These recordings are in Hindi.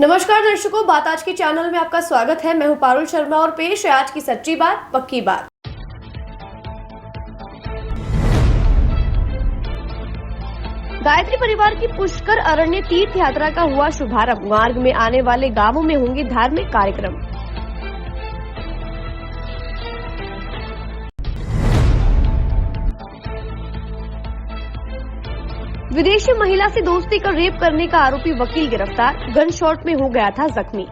नमस्कार दर्शकों, बात आज की चैनल में आपका स्वागत है। मैं हूं पारुल शर्मा और पेश है आज की सच्ची बात पक्की बात। गायत्री परिवार की पुष्कर अरण्य तीर्थ यात्रा का हुआ शुभारंभ। मार्ग में आने वाले गांवों में होंगे धार्मिक कार्यक्रम। विदेशी महिला से दोस्ती कर रेप करने का आरोपी वकील गिरफ्तार। गन शॉट में हो गया था जख्मी।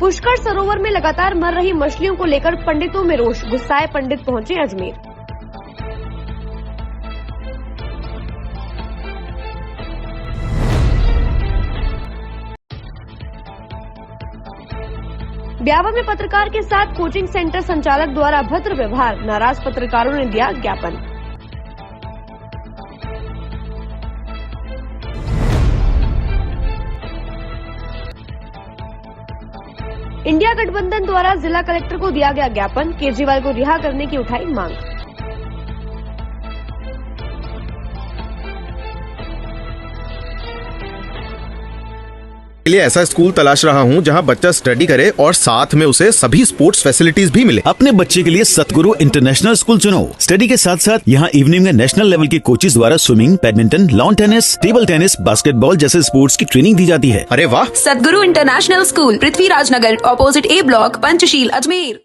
पुष्कर सरोवर में लगातार मर रही मछलियों को लेकर पंडितों में रोष। गुस्साए पंडित पहुंचे अजमेर। ब्यावर में पत्रकार के साथ कोचिंग सेंटर संचालक द्वारा अभद्र व्यवहार। नाराज पत्रकारों ने दिया ज्ञापन। इंडिया गठबंधन द्वारा जिला कलेक्टर को दिया गया ज्ञापन। केजरीवाल को रिहा करने की उठाई मांग। के लिए ऐसा स्कूल तलाश रहा हूं जहां बच्चा स्टडी करे और साथ में उसे सभी स्पोर्ट्स फैसिलिटीज भी मिले। अपने बच्चे के लिए सतगुरु इंटरनेशनल स्कूल चुनो। स्टडी के साथ साथ यहां इवनिंग में नेशनल लेवल के कोचेज द्वारा swimming, badminton, lawn tennis, table tennis, basketball जैसे स्पोर्ट्स की ट्रेनिंग दी जाती है। अरे वाह! सतगुरु इंटरनेशनल स्कूल, पृथ्वीराज नगर, ऑपोजिट ए ब्लॉक, पंचशील, अजमेर।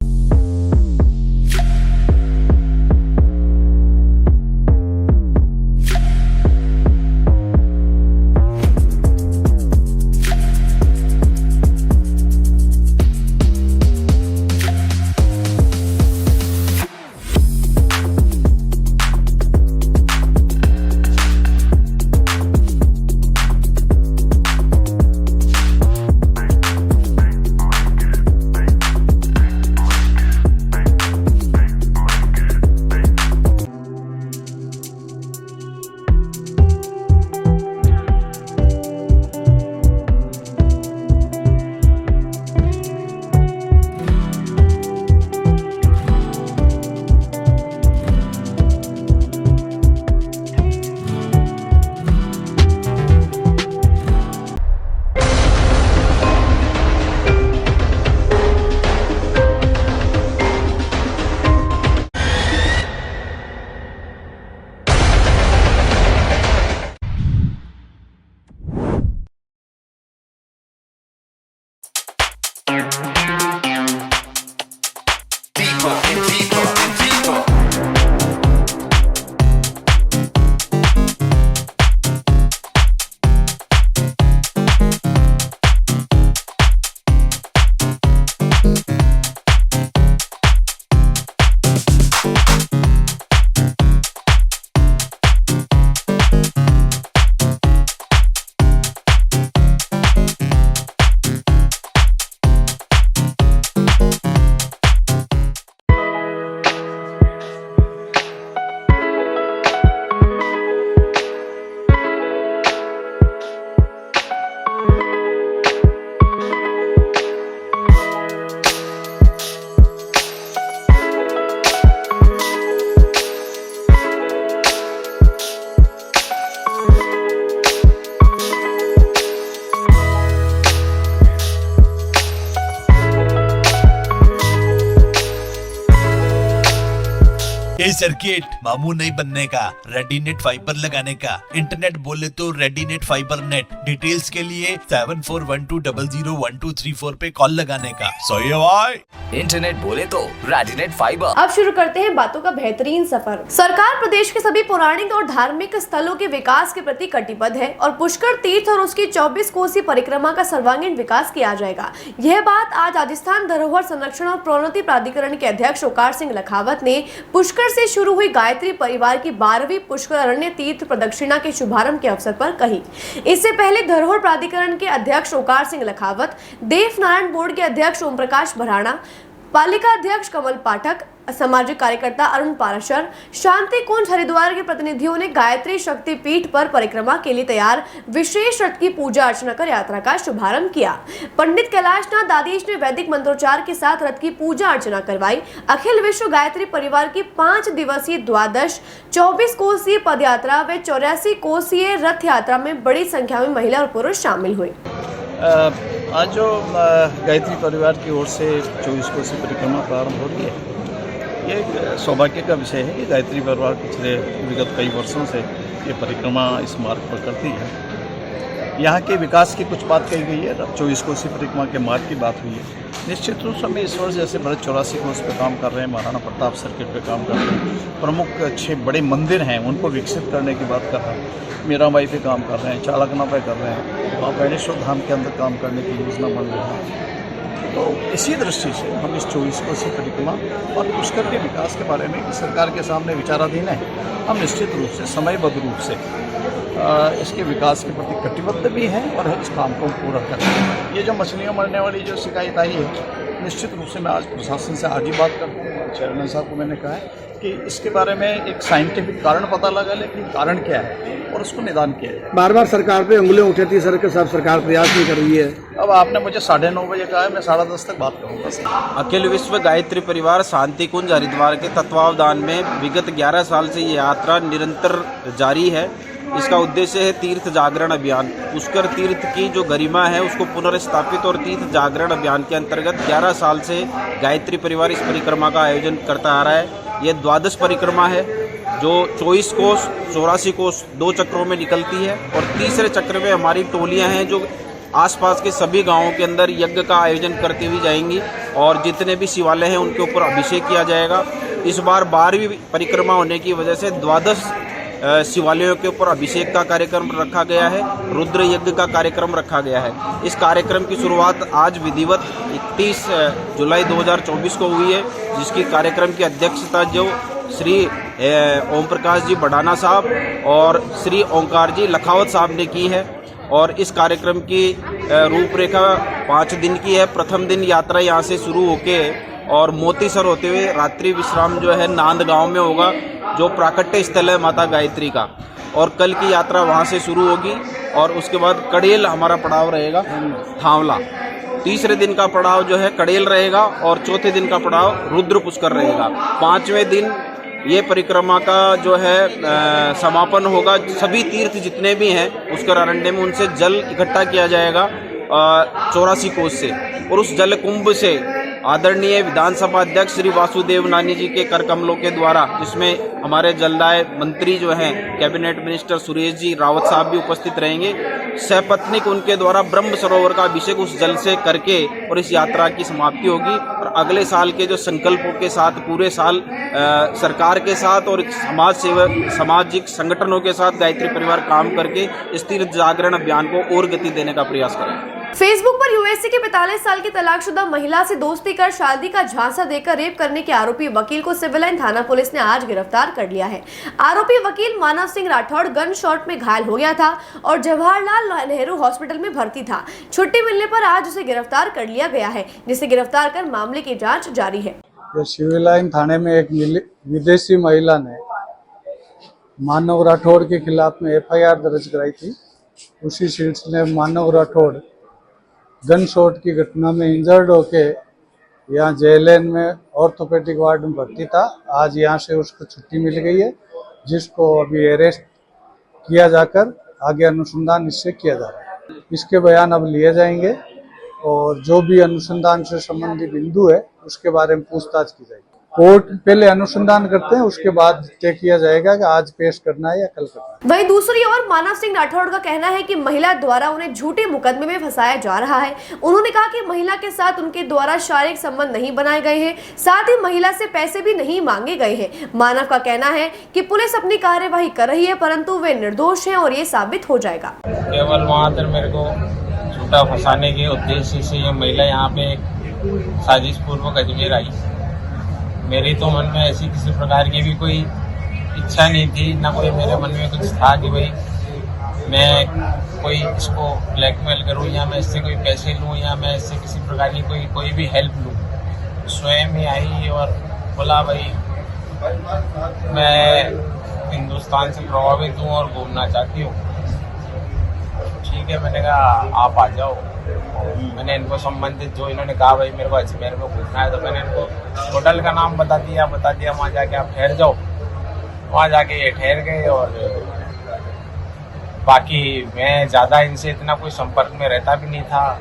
सर्किट मामू नहीं बनने का, रेडीनेट फाइबर लगाने का। इंटरनेट बोले तो रेडीनेट फाइबर नेट। डिटेल्स के लिए 7412001234 पे कॉल लगाने का। सही है भाई। इंटरनेट बोले तो रेडीनेट फाइबर। अब शुरू करते हैं बातों का बेहतरीन सफर। सरकार प्रदेश के सभी पौराणिक और धार्मिक स्थलों के विकास के प्रति कटिबद्ध है और पुष्कर तीर्थ और उसकी 24 कोसी परिक्रमा का सर्वांगीण विकास किया जाएगा। यह बात आज राजस्थान धरोहर संरक्षण और प्रोन्नति प्राधिकरण के अध्यक्ष ओंकार सिंह लखावत ने पुष्कर से शुरू हुई गायत्री परिवार की 12वीं पुष्कर अरण्य तीर्थ प्रदक्षिणा के शुभारंभ के अवसर पर कही। इससे पहले धरोहर प्राधिकरण के अध्यक्ष ओंकार सिंह लखावत, देव नारायण बोर्ड के अध्यक्ष ओम प्रकाश भराणा, पालिका अध्यक्ष कमल पाठक, सामाजिक कार्यकर्ता अरुण पाराशर, शांति कुंज हरिद्वार के प्रतिनिधियों ने गायत्री शक्ति पीठ पर परिक्रमा के लिए तैयार विशेष रथ की पूजा अर्चना कर यात्रा का शुभारंभ किया। पंडित कैलाशनाथ दादीश ने वैदिक मंत्रोच्चार के साथ रथ की पूजा अर्चना करवाई। अखिल विश्व गायत्री परिवार की 5 दिवसीय द्वादश 24 कोसीय पद यात्रा व 84 कोसीय रथ यात्रा में बड़ी संख्या में महिला और पुरुष शामिल हुए। आज जो गायत्री परिवार की ओर से 24 कोसी परिक्रमा प्रारंभ हो रही है, ये एक सौभाग्य का विषय है कि गायत्री परिवार पिछले विगत कई वर्षों से ये परिक्रमा इस मार्ग पर करती है। यहाँ के विकास की कुछ बात कही गई है, अब 24 कोसी परिक्रमा के मार्ग की बात हुई है। निश्चित रूप से हम इस वर्ष जैसे बड़े 84 कोस पे काम कर रहे हैं, महाराणा प्रताप सर्किट पे काम कर रहे हैं, प्रमुख 6 बड़े मंदिर हैं उनको विकसित करने की बात कर रहे हैं, मीराबाई पे काम कर रहे हैं, चालकना पे कर रहे हैं, वहाँ बैणेश्वर धाम के अंदर काम करने की योजना बन रही है। तो इसी दृष्टि से हम इस 24 कोसी परिक्रमा और पुष्कर के विकास के बारे में सरकार के सामने विचाराधीन है। हम निश्चित रूप से समयबद्ध रूप से इसके विकास के प्रति कटिबद्ध भी हैं और इस काम को पूरा करते हैं। ये जो मछलियाँ मरने वाली जो शिकायत आई है, निश्चित रूप से मैं आज प्रशासन से आज ही बात करता हूँ। चेयरमैन साहब को मैंने कहा है कि इसके बारे में एक साइंटिफिक कारण पता लगा, लेकिन कारण क्या है और उसको निदान किया है। बार बार सरकार पे उंगलियां उठाती सर के साथ सरकार प्रयास नहीं कर रही है। अब आपने मुझे 9:30 बजे कहा है, मैं 10:30 तक बात करूँगा। अखिल विश्व गायत्री परिवार शांति कुंज हरिद्वार के तत्वावधान में विगत 11 साल से ये यात्रा निरंतर जारी है। इसका उद्देश्य है तीर्थ जागरण अभियान। पुष्कर तीर्थ की जो गरिमा है उसको पुनर्स्थापित और तीर्थ जागरण अभियान के अंतर्गत 11 साल से गायत्री परिवार इस परिक्रमा का आयोजन करता आ रहा है। ये द्वादश परिक्रमा है जो 24 कोस 84 कोस 2 चक्रों में निकलती है और तीसरे चक्र में हमारी टोलियां हैं जो आसपास के सभी गांवों के अंदर यज्ञ का आयोजन करती हुई जाएंगी और जितने भी शिवालय हैं उनके ऊपर अभिषेक किया जाएगा। इस बार 12वीं परिक्रमा होने की वजह से द्वादश शिवालयों के ऊपर अभिषेक का कार्यक्रम रखा गया है, रुद्र यज्ञ का कार्यक्रम रखा गया है। इस कार्यक्रम की शुरुआत आज विधिवत 31 जुलाई 2024 को हुई है, जिसकी कार्यक्रम की अध्यक्षता जो श्री ओम प्रकाश जी बडाना साहब और श्री ओंकार जी लखावत साहब ने की है। और इस कार्यक्रम की रूपरेखा 5 दिन की है। प्रथम दिन यात्रा यहाँ से शुरू होके और मोतीसर होते हुए रात्रि विश्राम जो है नांद गांव में होगा, जो प्राकट्य स्थल है माता गायत्री का। और कल की यात्रा वहां से शुरू होगी और उसके बाद कड़ेल हमारा पड़ाव रहेगा, थांवला। तीसरे दिन का पड़ाव जो है कड़ेल रहेगा और चौथे दिन का पड़ाव रुद्र पुष्कर रहेगा। 5वें दिन ये परिक्रमा का जो है समापन होगा। सभी तीर्थ जितने भी हैं पुष्कर अरण्य में उनसे जल इकट्ठा किया जाएगा 84 कोस से, और उस जल कुंभ से आदरणीय विधानसभा अध्यक्ष श्री वासुदेव नानी जी के कर कमलों के द्वारा, जिसमें हमारे जलदाय मंत्री जो हैं कैबिनेट मिनिस्टर सुरेश जी रावत साहब भी उपस्थित रहेंगे, सपत्नीक उनके द्वारा ब्रह्म सरोवर का अभिषेक उस जल से करके और इस यात्रा की समाप्ति होगी। और अगले साल के जो संकल्पों के साथ पूरे साल सरकार के साथ और समाज सेवक सामाजिक संगठनों के साथ गायत्री परिवार काम करके इस तीर्थ जागरण अभियान को और गति देने का प्रयास करेंगे। फेसबुक पर यूएसए की 45 साल की तलाकशुदा महिला से दोस्ती कर शादी का झांसा देकर रेप करने के आरोपी वकील को सिविल लाइन थाना पुलिस ने आज गिरफ्तार कर लिया है। आरोपी वकील मानव सिंह राठौड़ गन शॉट में घायल हो गया था और जवाहरलाल नेहरू हॉस्पिटल में भर्ती था। छुट्टी मिलने पर आज उसे गिरफ्तार कर लिया गया है, जिसे गिरफ्तार कर मामले की जाँच जारी है। सिविल लाइन थाने में एक विदेशी महिला ने मानव राठौड़ के खिलाफ में FIR दर्ज कराई थी। उसी सिलसिले में मानव राठौड़ गन शॉट की घटना में इंजर्ड होके यहाँ JLN में ऑर्थोपेडिक वार्ड में भर्ती था। आज यहाँ से उसको छुट्टी मिल गई है, जिसको अभी अरेस्ट किया जाकर आगे अनुसंधान इससे किया जा रहा है। इसके बयान अब लिए जाएंगे और जो भी अनुसंधान से संबंधित बिंदु है उसके बारे में पूछताछ की जाएगी। कोर्ट पहले अनुसंधान करते हैं, उसके बाद तय किया जाएगा कि आज पेश करना है या कल करना है। वहीं दूसरी ओर मानव सिंह राठौड़ का कहना है कि महिला द्वारा उन्हें झूठे मुकदमे में फंसाया जा रहा है। उन्होंने कहा कि महिला के साथ उनके द्वारा शारीरिक संबंध नहीं बनाए गए हैं, साथ ही महिला से पैसे भी नहीं मांगे गए हैं। मानव का कहना है कि पुलिस अपनी कार्यवाही कर रही है, परंतु वे निर्दोष हैं और ये साबित हो जाएगा। केवल वहाँ पर मेरे को झूठा फंसाने के उद्देश्य से ये महिला यहाँ पे साजिश पूर्वक अजमेर आई। मेरी तो मन में ऐसी किसी प्रकार की भी कोई इच्छा नहीं थी, ना कोई मेरे मन में कुछ था कि भाई मैं कोई इसको ब्लैकमेल करूं या मैं इससे कोई पैसे लूं या मैं इससे किसी प्रकार की कोई भी हेल्प लूं। स्वयं ही आई और बोला भाई मैं हिंदुस्तान से प्रभावित हूँ और घूमना चाहती हूँ। ठीक है, मैंने कहा आप आ जाओ। मैंने इनको संबंधित जो इन्होंने कहा भाई मेरे को अजमेर में घूमना है, तो मैंने इनको होटल का नाम बता दिया वहाँ जाके आप ठहर जाओ। वहाँ जाके ये ठहर गए और बाकी मैं ज़्यादा इनसे इतना कोई संपर्क में रहता भी नहीं था।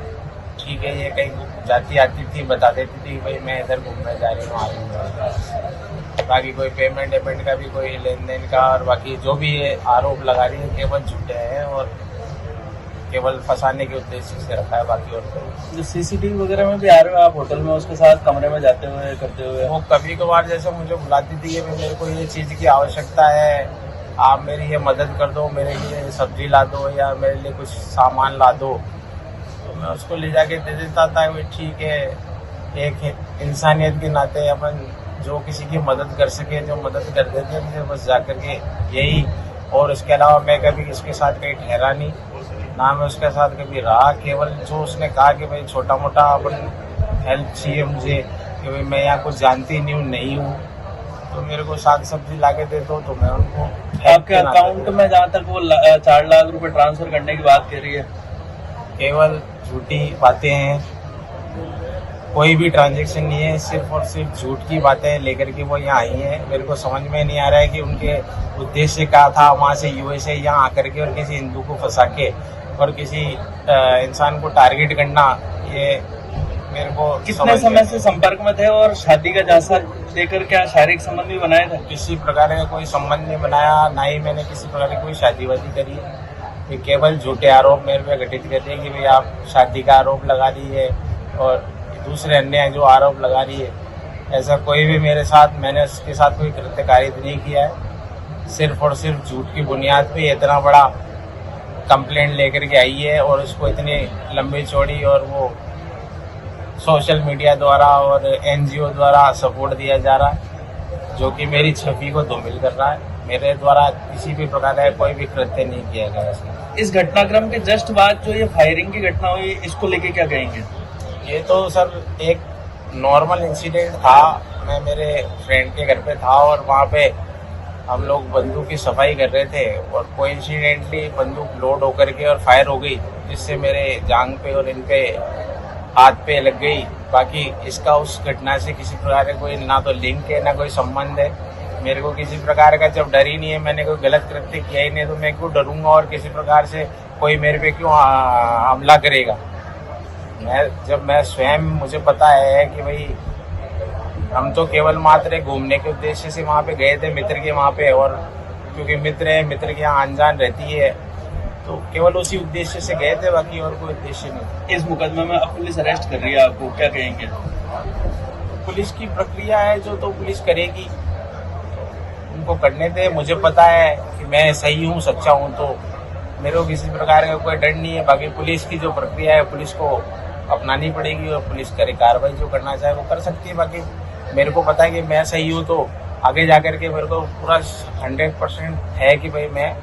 ठीक है, ये कहीं जाती आती थी, बता देती थी भाई मैं इधर घूमने जा रही हूँ, आ रही हूँ। बाकी कोई पेमेंट का भी कोई लेन देन का और बाकी जो भी ये आरोप लगा रही है केवल झूठे हैं और केवल फंसाने के उद्देश्य से रखा है। बाकी और जो सीसीटीवी वगैरह में भी आ रहे हो आप होटल में, उसके साथ कमरे में जाते हुए करते हुए, वो कभी कभार जैसे मुझे बुलाती थी कि मेरे को ये चीज़ की आवश्यकता है, आप मेरी ये मदद कर दो, मेरे लिए सब्जी ला दो या मेरे लिए कुछ सामान ला दो, तो मैं उसको ले जाके दे देता था। भाई ठीक है, एक इंसानियत के नाते अपन जो किसी की मदद कर सके जो मदद कर देते हैं, बस जा कर के यही। और उसके अलावा मैं कभी इसके साथ कहीं ठहरा नहीं, ना मैं उसके साथ कभी रहा। केवल जो उसने कहा कि भाई छोटा मोटा अपन हेल्प चाहिए मुझे, कि भाई मैं यहाँ कुछ जानती नहीं हूँ, तो मेरे को साग सब्जी ला के दे दो, तो मैं उनको आपके अकाउंट में जहाँ तक वो 4 लाख रुपए ट्रांसफर करने की बात कर रही है, केवल झूठी बातें हैं। कोई भी ट्रांजैक्शन नहीं है, सिर्फ और सिर्फ झूठ की बातें लेकर के वो यहाँ आई हैं। मेरे को समझ में नहीं आ रहा है कि उनके उद्देश्य क्या था वहाँ से यूएसए यहाँ आकर के और किसी हिंदू को फंसा के और किसी इंसान को टारगेट करना। ये मेरे को कितने समय से संपर्क में थे और शादी का झांसा देकर क्या शारीरिक संबंध भी बनाया था? किसी प्रकार का कोई संबंध नहीं बनाया, ना ही मैंने किसी प्रकार की कोई शादी वादी करी। ये केवल झूठे आरोप मेरे पे घटित करते हैं कि भाई आप शादी का आरोप लगा रही है और दूसरे अन्य जो आरोप लगा रही है। ऐसा कोई भी मेरे साथ, मैंने उसके साथ कोई कृत्य कारित नहीं किया है। सिर्फ और सिर्फ झूठ की बुनियाद पे इतना बड़ा कंप्लेंट लेकर के आई है और उसको इतनी लंबी चौड़ी और वो सोशल मीडिया द्वारा और एनजीओ द्वारा सपोर्ट दिया जा रहा है, जो कि मेरी छवि को धूमिल कर रहा है। मेरे द्वारा किसी भी प्रकार का कोई भी कृत्य नहीं किया गया। इस घटनाक्रम के जस्ट बाद जो ये फायरिंग की घटना हुई, इसको लेके क्या कहेंगे? ये तो सर एक नॉर्मल इंसिडेंट था। मैं मेरे फ्रेंड के घर पे था और वहाँ पे हम लोग बंदूक की सफाई कर रहे थे और कोइंसिडेंटली बंदूक लोड होकर के और फायर हो गई, जिससे मेरे जांघ पे और इन पे हाथ पे लग गई। बाकी इसका उस घटना से किसी प्रकार का कोई ना तो लिंक है ना कोई संबंध है। मेरे को किसी प्रकार का जब डर ही नहीं है, मैंने कोई गलत कृत्य किया ही नहीं, तो मैं क्यों डरूंगा और किसी प्रकार से कोई मेरे पे क्यों हमला करेगा। मैं स्वयं, मुझे पता है कि भाई हम तो केवल मात्र घूमने के उद्देश्य से वहाँ पे गए थे मित्र के वहाँ पे, और क्योंकि मित्र है, मित्र की यहाँ अनजान रहती है, तो केवल उसी उद्देश्य से गए थे, बाकी और कोई उद्देश्य नहीं। इस मुकदमे में अब पुलिस अरेस्ट कर रही है आपको, क्या कहेंगे? पुलिस की प्रक्रिया है जो तो पुलिस करेगी, उनको करने दे। मुझे पता है कि मैं सही हूँ, सच्चा हूँ, तो मेरे को किसी प्रकार का कोई डर नहीं है। बाकी पुलिस की जो प्रक्रिया है पुलिस को अपनानी पड़ेगी और पुलिस करे कार्रवाई, जो करना चाहे वो कर सकती है। बाकी मेरे को पता है कि मैं सही हूँ, तो आगे जाकर के मेरे को पूरा 100% है कि भाई मैं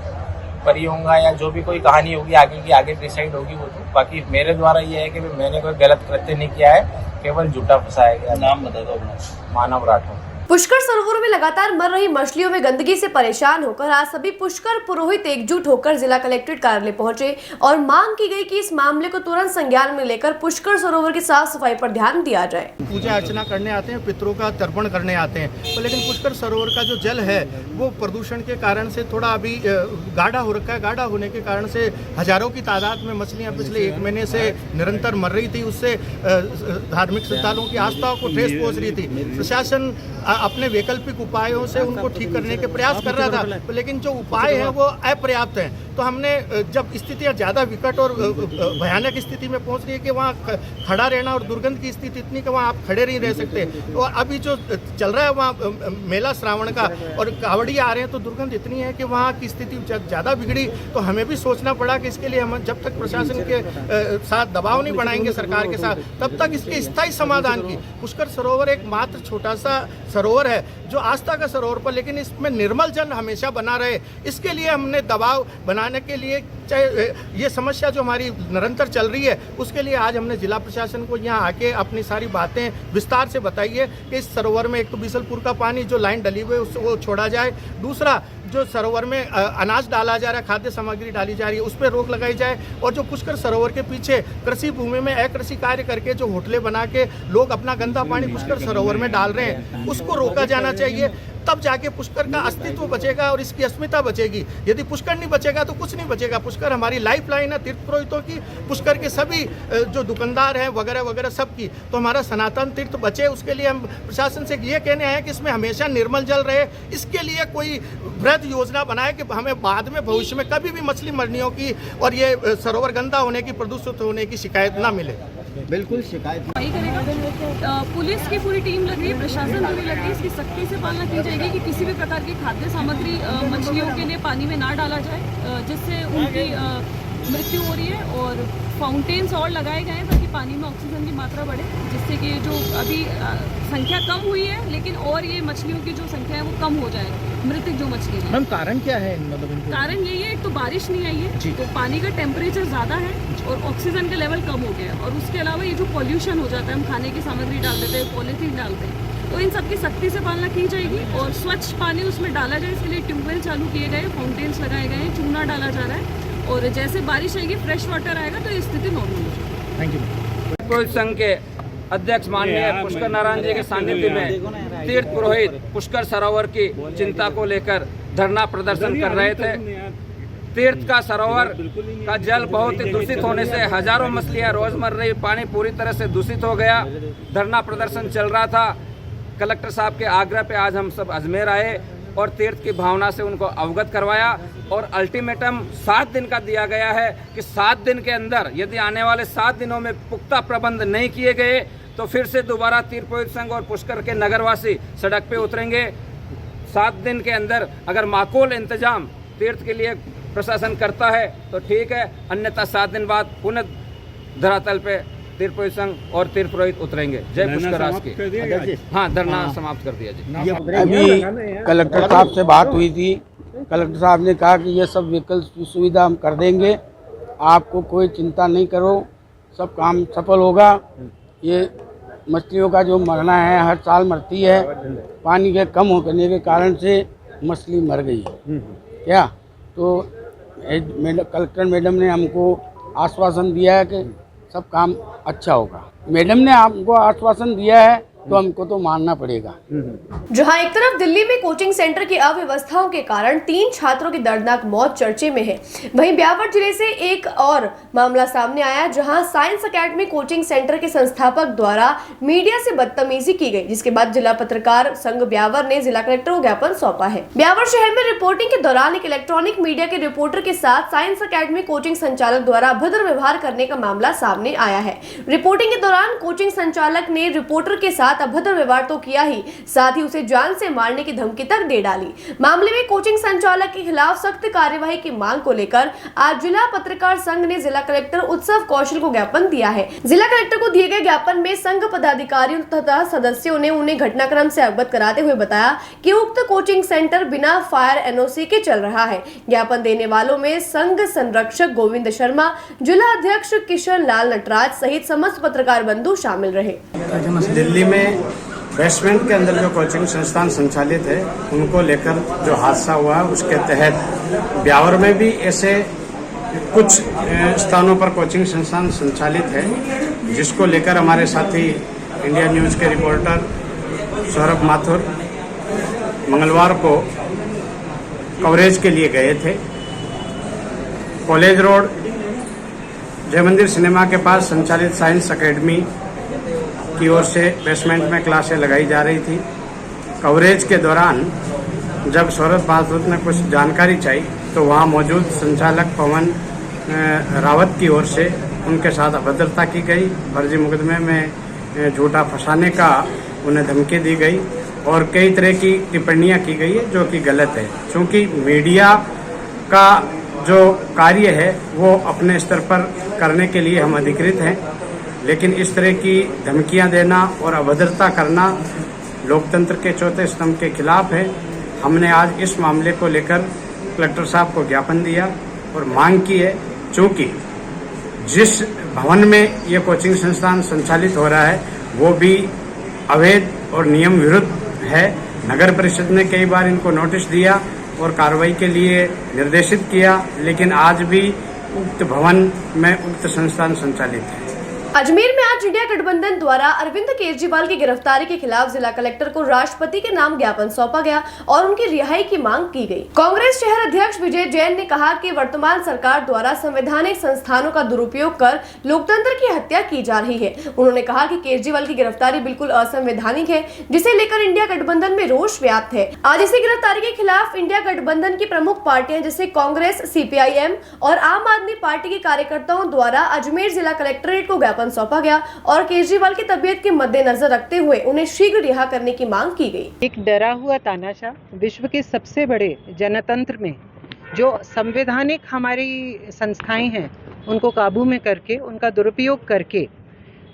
बरी होऊंगा, या जो भी कोई कहानी होगी आगे की आगे डिसाइड होगी वो तो। बाकी मेरे द्वारा ये है कि मैंने कोई गलत कृत्य नहीं किया है, केवल झूठा फंसाया गया। नाम बता दो अपना। मानव राठौर। पुष्कर सरोवरों में लगातार मर रही मछलियों में गंदगी से परेशान होकर आज सभी पुष्कर पुरोहित एकजुट होकर जिला कलेक्ट्रेट कार्यालय पहुंचे और मांग की गई कि इस मामले को तुरंत संज्ञान में लेकर पुष्कर सरोवर की साफ सफाई पर ध्यान दिया जाए। पूजा अर्चना करने आते हैं, पितरों का तर्पण करने आते हैं, तो लेकिन पुष्कर सरोवर का जो जल है वो प्रदूषण के कारण से थोड़ा अभी गाढ़ा हो रखा है। गाढ़ा होने के कारण से हजारों की तादाद में मछलियाँ पिछले 1 महीने से निरंतर मर रही थी। उससे धार्मिक श्रद्धालुओं की आस्था को ठेस पहुँच रही थी। प्रशासन अपने वैकल्पिक उपायों से उनको ठीक करने के प्रयास कर रहा था, लेकिन जो उपाय हैं वो अपर्याप्त हैं। तो हमने जब स्थितियाँ ज़्यादा विकट और भयानक स्थिति में पहुंच रही है कि वहाँ खड़ा रहना और दुर्गंध की स्थिति इतनी कि वहाँ आप खड़े नहीं रह सकते, तो अभी जो चल रहा है वहाँ मेला श्रावण का और कावड़ी आ रहे हैं, तो दुर्गंध इतनी है कि वहाँ की स्थिति ज़्यादा बिगड़ी। तो हमें भी सोचना पड़ा कि इसके लिए हम जब तक प्रशासन के साथ दबाव नहीं बनाएंगे सरकार के साथ, तब तक इसके स्थायी समाधान की। पुष्कर सरोवर एक मात्र छोटा सा सरोवर है जो आस्था का सरोवर पर, लेकिन इसमें निर्मल जल हमेशा बना रहे, इसके लिए हमने दबाव बना बनाने के लिए, चाहे ये समस्या जो हमारी निरंतर चल रही है, उसके लिए आज हमने जिला प्रशासन को यहाँ आके अपनी सारी बातें विस्तार से बताई है कि इस सरोवर में एक तो बीसलपुर का पानी जो लाइन डली हुई है उससे वो छोड़ा जाए, दूसरा जो सरोवर में अनाज डाला जा रहा है, खाद्य सामग्री डाली जा रही है, उस पर रोक लगाई जाए, और जो पुष्कर सरोवर के पीछे कृषि भूमि में अकृषि कार्य करके जो होटलें बना के लोग अपना गंदा पानी पुष्कर सरोवर में डाल रहे हैं, उसको रोका जाना चाहिए। तब जाके पुष्कर का अस्तित्व बचेगा और इसकी अस्मिता बचेगी। यदि पुष्कर नहीं बचेगा तो कुछ नहीं बचेगा। पुष्कर हमारी लाइफ लाइन है तीर्थ पुरोहितों की, पुष्कर के सभी जो दुकानदार हैं वगैरह वगैरह सबकी, तो हमारा सनातन तीर्थ बचे, उसके लिए हम प्रशासन से ये कहने आए कि इसमें हमेशा निर्मल जल रहे। इसके लिए कोई वृहद योजना बनाए कि हमें बाद में भविष्य में कभी भी मछली मरनियों की और ये सरोवर गंदा होने की, प्रदूषित होने की शिकायत ना मिले। बिल्कुल शिकायत करेगा। पुलिस की पूरी टीम लग रही है, प्रशासन पूरी लग रही है, इसकी सख्ती से पालना की जाएगी कि किसी भी प्रकार की खाद्य सामग्री मछलियों के लिए पानी में ना डाला जाए, जिससे उनकी मृत्यु हो रही है। और फाउंटेन्स और लगाए गए हैं ताकि पानी में ऑक्सीजन की मात्रा बढ़े, जिससे कि जो अभी संख्या कम हुई है, लेकिन और ये मछलियों की जो संख्या है वो कम हो जाए, मृतक जो मछली है। मैम कारण क्या है? मतलब कारण यही है, एक तो बारिश नहीं आई है, तो पानी का टेम्परेचर ज़्यादा है और ऑक्सीजन का लेवल कम हो गया है, और उसके अलावा ये जो पॉल्यूशन हो जाता है, हम खाने की सामग्री डाल देते हैं, पॉलीथीन डालते हैं, तो इन सब की सख्ती से पालना की जाएगी और स्वच्छ पानी उसमें डाला जाए। इसके लिए ट्यूबवेल चालू किए गए, फाउंटेन्स लगाए गए हैं, चूना डाला जा रहा है, और जैसे बारिश आएगी, फ्रेश वाटर आएगा तो स्थिति नॉर्मल हो जाएगी। Thank you. पुरोहित संघ के अध्यक्ष माननीय पुष्कर नारायण जी के सानिध्य में तीर्थ पुरोहित पुष्कर सरोवर की चिंता को लेकर धरना प्रदर्शन कर रहे थे। तीर्थ का सरोवर का जल बहुत ही दूषित होने से हजारों मछलियां रोज मर रही, पानी पूरी तरह से दूषित हो गया। धरना प्रदर्शन चल रहा था। कलेक्टर साहब के आग्रह पे आज हम सब अजमेर आए और तीर्थ की भावना से उनको अवगत करवाया, और अल्टीमेटम 7 दिन का दिया गया है कि 7 दिन के अंदर यदि आने वाले 7 दिनों में पुख्ता प्रबंध नहीं किए गए तो फिर से दोबारा तीर्थ पुरोहित संघ और पुष्कर के नगरवासी सड़क पे उतरेंगे। 7 दिन के अंदर अगर माकूल इंतजाम तीर्थ के लिए प्रशासन करता है तो ठीक है, अन्यथा 7 दिन बाद पुनः धरातल पे तीर्थ पुरोहित संघ और तीर्थ पुरोहित उतरेंगे। जय पुष्कर राज की। हाँ, धरना समाप्त कर दिया जी। अभी कलेक्टर साहब से बात हुई थी। कलेक्टर साहब ने कहा कि ये सब विकल्प की सुविधा हम कर देंगे, आपको कोई चिंता नहीं करो, सब काम सफल होगा। ये मछलियों का जो मरना है, हर साल मरती है, पानी के कम होने के कारण से मछली मर गई है क्या। तो कलेक्टर मैडम ने हमको आश्वासन दिया है कि सब काम अच्छा होगा। मैडम ने आपको आश्वासन दिया है तो हमको तो मानना पड़ेगा। जहां एक तरफ दिल्ली में कोचिंग सेंटर की अव्यवस्थाओं के कारण 3 छात्रों की दर्दनाक मौत चर्चे में है, वहीं ब्यावर जिले से एक और मामला सामने आया जहां साइंस एकेडमी कोचिंग सेंटर के संस्थापक द्वारा मीडिया से बदतमीजी की गई, जिसके बाद जिला पत्रकार संघ ब्यावर ने जिला कलेक्टर को ज्ञापन सौंपा है। ब्यावर शहर में रिपोर्टिंग के दौरान एक इलेक्ट्रॉनिक मीडिया के रिपोर्टर के साथ साइंस एकेडमी कोचिंग संचालक द्वारा अभद्र व्यवहार करने का मामला सामने आया है। रिपोर्टिंग के दौरान कोचिंग संचालक ने रिपोर्टर के साथ अभद्र व्यवहार तो किया ही, साथ ही उसे जान से मारने की धमकी तक दे डाली। मामले में कोचिंग संचालक के खिलाफ सख्त कार्यवाही की मांग को लेकर आज जिला पत्रकार संघ ने जिला कलेक्टर उत्सव कौशल को ज्ञापन दिया है। जिला कलेक्टर को दिए गए ज्ञापन में संघ पदाधिकारियों तथा सदस्यों ने उन्हें घटनाक्रम से अवगत कराते हुए बताया कि उक्त कोचिंग सेंटर बिना फायर एनओसी के चल रहा है। ज्ञापन देने वालों में संघ संरक्षक गोविंद शर्मा, जिला अध्यक्ष किशन लाल नटराज सहित समस्त पत्रकार बंधु शामिल रहे। दिल्ली में बेसमेंट के अंदर जो कोचिंग संस्थान संचालित है उनको लेकर जो हादसा हुआ उसके तहत ब्यावर में भी ऐसे कुछ स्थानों पर कोचिंग संस्थान संचालित है, जिसको लेकर हमारे साथी इंडिया न्यूज़ के रिपोर्टर सौरभ माथुर मंगलवार को कवरेज के लिए गए थे। कॉलेज रोड जय मंदिर सिनेमा के पास संचालित साइंस एकेडमी की ओर से बेसमेंट में क्लासें लगाई जा रही थी। कवरेज के दौरान जब सौरभ माथुर ने कुछ जानकारी चाहिए तो वहां मौजूद संचालक पवन रावत की ओर से उनके साथ अभद्रता की गई, फर्जी मुकदमे में झूठा फंसाने का उन्हें धमकी दी गई और कई तरह की टिप्पणियां की गई है जो कि गलत है। क्योंकि मीडिया का जो कार्य है वो अपने स्तर पर करने के लिए हम अधिकृत हैं, लेकिन इस तरह की धमकियां देना और अभद्रता करना लोकतंत्र के चौथे स्तंभ के खिलाफ है। हमने आज इस मामले को लेकर कलेक्टर साहब को ज्ञापन दिया और मांग की है, चूंकि जिस भवन में ये कोचिंग संस्थान संचालित हो रहा है वो भी अवैध और नियम विरुद्ध है। नगर परिषद ने कई बार इनको नोटिस दिया और कार्रवाई के लिए निर्देशित किया, लेकिन आज भी उक्त भवन में उक्त संस्थान संचालित है। अजमेर में आज इंडिया गठबंधन द्वारा अरविंद केजरीवाल की गिरफ्तारी के खिलाफ जिला कलेक्टर को राष्ट्रपति के नाम ज्ञापन सौंपा गया और उनकी रिहाई की मांग की गई। कांग्रेस शहर अध्यक्ष विजय जैन ने कहा कि वर्तमान सरकार द्वारा संवैधानिक संस्थानों का दुरुपयोग कर लोकतंत्र की हत्या की जा रही है। उन्होंने कहा कि केजरीवाल की गिरफ्तारी बिल्कुल असंवैधानिक है, जिसे लेकर इंडिया गठबंधन में रोष व्याप्त है। आज इसी गिरफ्तारी के खिलाफ इंडिया गठबंधन की प्रमुख पार्टियां जैसे कांग्रेस, CPIM और आम आदमी पार्टी के कार्यकर्ताओं द्वारा अजमेर जिला कलेक्ट्रेट को ज्ञापन सौंपा गया और केजरीवाल की तबीयत के मद्देनजर रखते हुए उन्हें शीघ्र रिहा करने की मांग की गई। एक डरा हुआ तानाशाह विश्व के सबसे बड़े जनतंत्र में जो संवैधानिक हमारी संस्थाएं हैं उनको काबू में करके, उनका दुरुपयोग करके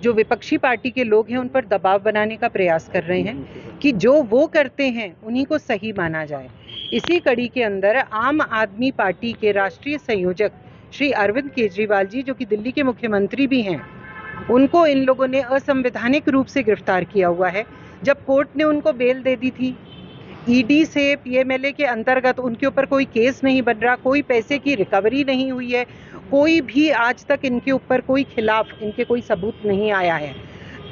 जो विपक्षी पार्टी के लोग हैं उन पर दबाव बनाने का प्रयास कर रहे हैं कि जो वो करते हैं उन्हीं को सही माना जाए। इसी कड़ी के अंदर आम आदमी पार्टी के राष्ट्रीय संयोजक श्री अरविंद केजरीवाल जी, जो कि दिल्ली के मुख्यमंत्री भी हैं, उनको इन लोगों ने असंवैधानिक रूप से गिरफ्तार किया हुआ है। जब कोर्ट ने उनको बेल दे दी थी, ईडी से PMLA के अंतर्गत उनके ऊपर कोई केस नहीं बन रहा, कोई पैसे की रिकवरी नहीं हुई है, कोई भी आज तक इनके ऊपर कोई खिलाफ इनके कोई सबूत नहीं आया है,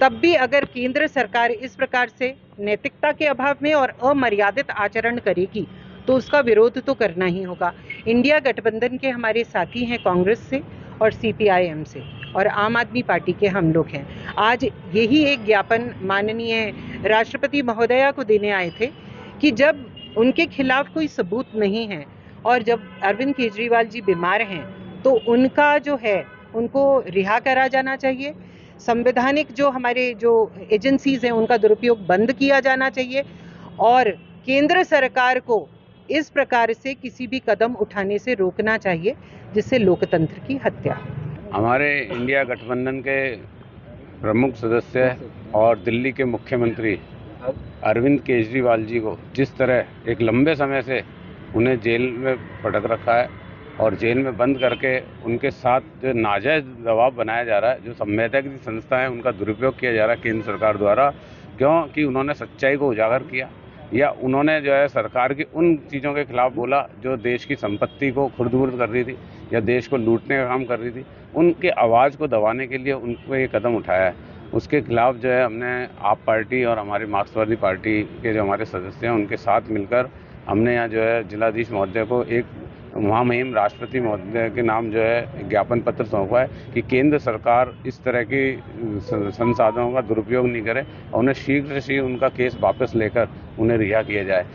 तब भी अगर केंद्र सरकार इस प्रकार से नैतिकता के अभाव में और अमर्यादित आचरण करेगी तो उसका विरोध तो करना ही होगा। इंडिया गठबंधन के हमारे साथी हैं कांग्रेस से और CPIM से और आम आदमी पार्टी के हम लोग हैं। आज यही एक ज्ञापन माननीय राष्ट्रपति महोदया को देने आए थे कि जब उनके खिलाफ कोई सबूत नहीं है और जब अरविंद केजरीवाल जी बीमार हैं तो उनका जो है उनको रिहा करा जाना चाहिए। संवैधानिक जो हमारे जो एजेंसीज हैं उनका दुरुपयोग बंद किया जाना चाहिए और केंद्र सरकार को इस प्रकार से किसी भी कदम उठाने से रोकना चाहिए जिससे लोकतंत्र की हत्या। हमारे इंडिया गठबंधन के प्रमुख सदस्य और दिल्ली के मुख्यमंत्री अरविंद केजरीवाल जी को जिस तरह एक लंबे समय से उन्हें जेल में पटक रखा है और जेल में बंद करके उनके साथ जो नाजायज़ दबाव बनाया जा रहा है, जो संवैधानिक संस्था है उनका दुरुपयोग किया जा रहा है केंद्र सरकार द्वारा, क्योंकि उन्होंने सच्चाई को उजागर किया या उन्होंने जो है सरकार की उन चीज़ों के खिलाफ बोला जो देश की संपत्ति को खुर्द-बुर्द कर रही थी या देश को लूटने का काम कर रही थी, उनके आवाज़ को दबाने के लिए उनको ये कदम उठाया है। उसके खिलाफ जो है हमने आप पार्टी और हमारी मार्क्सवादी पार्टी के जो हमारे सदस्य हैं उनके साथ मिलकर हमने यहाँ जो है जिलाधीश महोदय को एक महामहिम राष्ट्रपति महोदय के नाम जो है ज्ञापन पत्र सौंपा है कि केंद्र सरकार इस तरह की संसाधनों का दुरुपयोग नहीं करे और उन्हें शीघ्र से शीघ्र उनका केस वापस लेकर उन्हें रिहा किया जाए।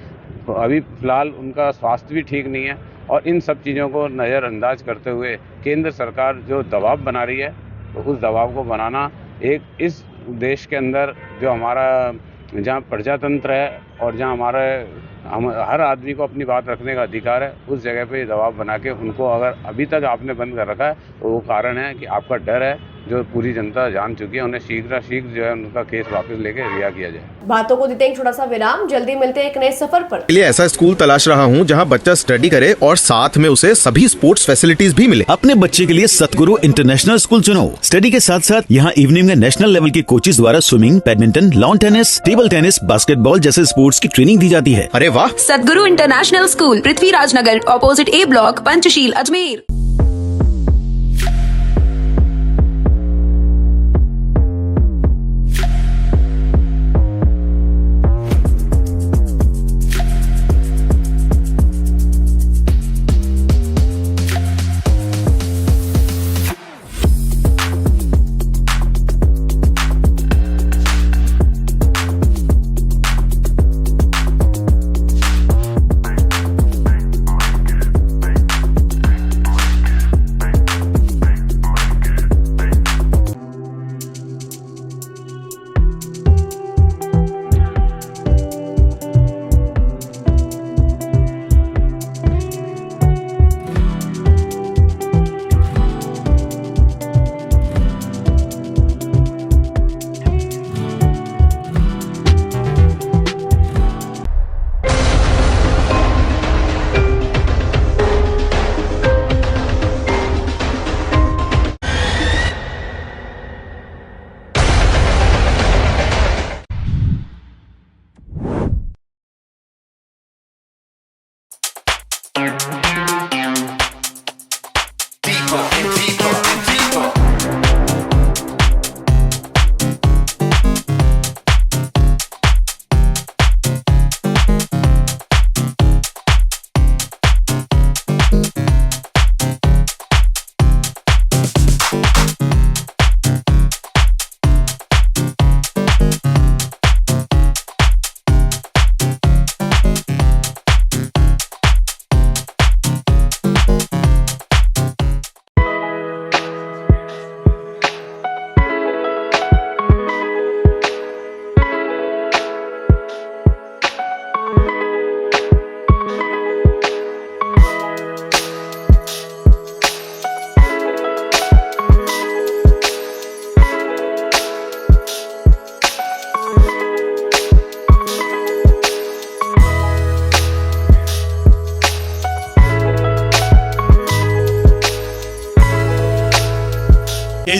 तो अभी फ़िलहाल उनका स्वास्थ्य भी ठीक नहीं है और इन सब चीज़ों को नज़रअंदाज करते हुए केंद्र सरकार जो दबाव बना रही है तो उस दबाव को बनाना एक इस देश के अंदर जो हमारा जहाँ प्रजातंत्र है और जहाँ हम हर आदमी को अपनी बात रखने का अधिकार है, उस जगह पे दबाव बना के उनको अगर अभी तक आपने बंद कर रखा है तो वो कारण है कि आपका डर है जो पूरी जनता जान चुकी है। उन्हें शीघ्र जो है उनका केस वापस लेके रिहा किया जाए। बातों को देते हैं एक छोटा सा विराम, जल्दी मिलते हैं एक नए सफर पर। लिए ऐसा स्कूल तलाश रहा हूँ जहाँ बच्चा स्टडी करे और साथ में उसे सभी स्पोर्ट्स फैसिलिटीज भी मिले। अपने बच्चे के लिए सतगुरु इंटरनेशनल स्कूल चुनो। स्टडी के साथ साथ यहाँ इवनिंग में नेशनल लेवल के कोचेज द्वारा swimming, badminton, lawn tennis, table tennis, basketball जैसे स्पोर्ट्स की ट्रेनिंग दी जाती है। अरे वाह! सतगुरु international school, Prithviraj Nagar, opposite A block, Panchsheel, Ajmer.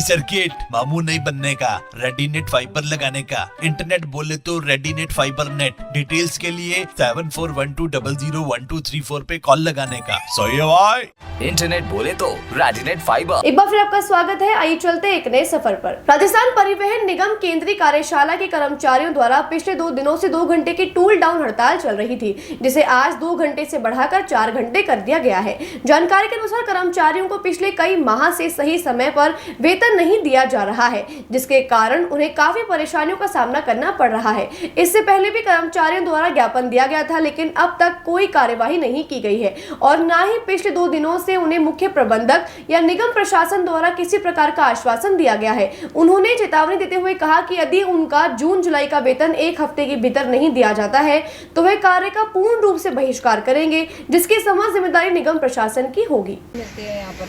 Circuit, मामू नहीं बनने का, रेडीनेट फाइबर लगाने का, इंटरनेट बोले तो रेडीनेट फाइबर नेट। डिटेल्स के लिए 7412001234 पे कॉल लगाने का। सही है भाई। इंटरनेट बोले तो रेडीनेट फाइबर। एक बार फिर आपका स्वागत है। आइए चलते हैं एक नए सफर पर। राजस्थान परिवहन निगम केंद्रीय कार्यशाला के कर्मचारियों द्वारा पिछले 2 दिनों से 2 घंटे की टूल डाउन हड़ताल चल रही थी, जिसे आज 2 घंटे से बढ़ाकर 4 घंटे कर दिया गया है। जानकारी के अनुसार कर्मचारियों को पिछले कई माह से सही समय पर वेतन नहीं दिया जा रहा है, जिसके कारण उन्हें काफी परेशानियों का सामना करना पड़ रहा है। इससे पहले भी कर्मचारियों द्वारा ज्ञापन दिया गया था, लेकिन अब तक कोई कार्यवाही नहीं की गई है और न ही पिछले 2 दिनों से उन्हें मुख्य प्रबंधक या निगम प्रशासन द्वारा किसी प्रकार का आश्वासन दिया गया है। उन्होंने चेतावनी देते हुए कहा कि यदि उनका जून जुलाई का वेतन 1 हफ्ते के भीतर नहीं दिया जाता है तो वह कार्य का पूर्ण रूप से बहिष्कार करेंगे, जिसकी समस्त जिम्मेदारी निगम प्रशासन की होगी। यहाँ पर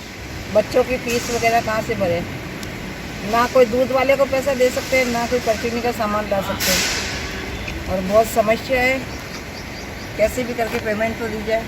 बच्चों की फीस वगैरह कहाँ से भरे, ना कोई दूध वाले को पैसा दे सकते हैं, ना कोई परचूनी का सामान ला सकते हैं और बहुत समस्या है। कैसे भी करके पेमेंट तो दी जाए।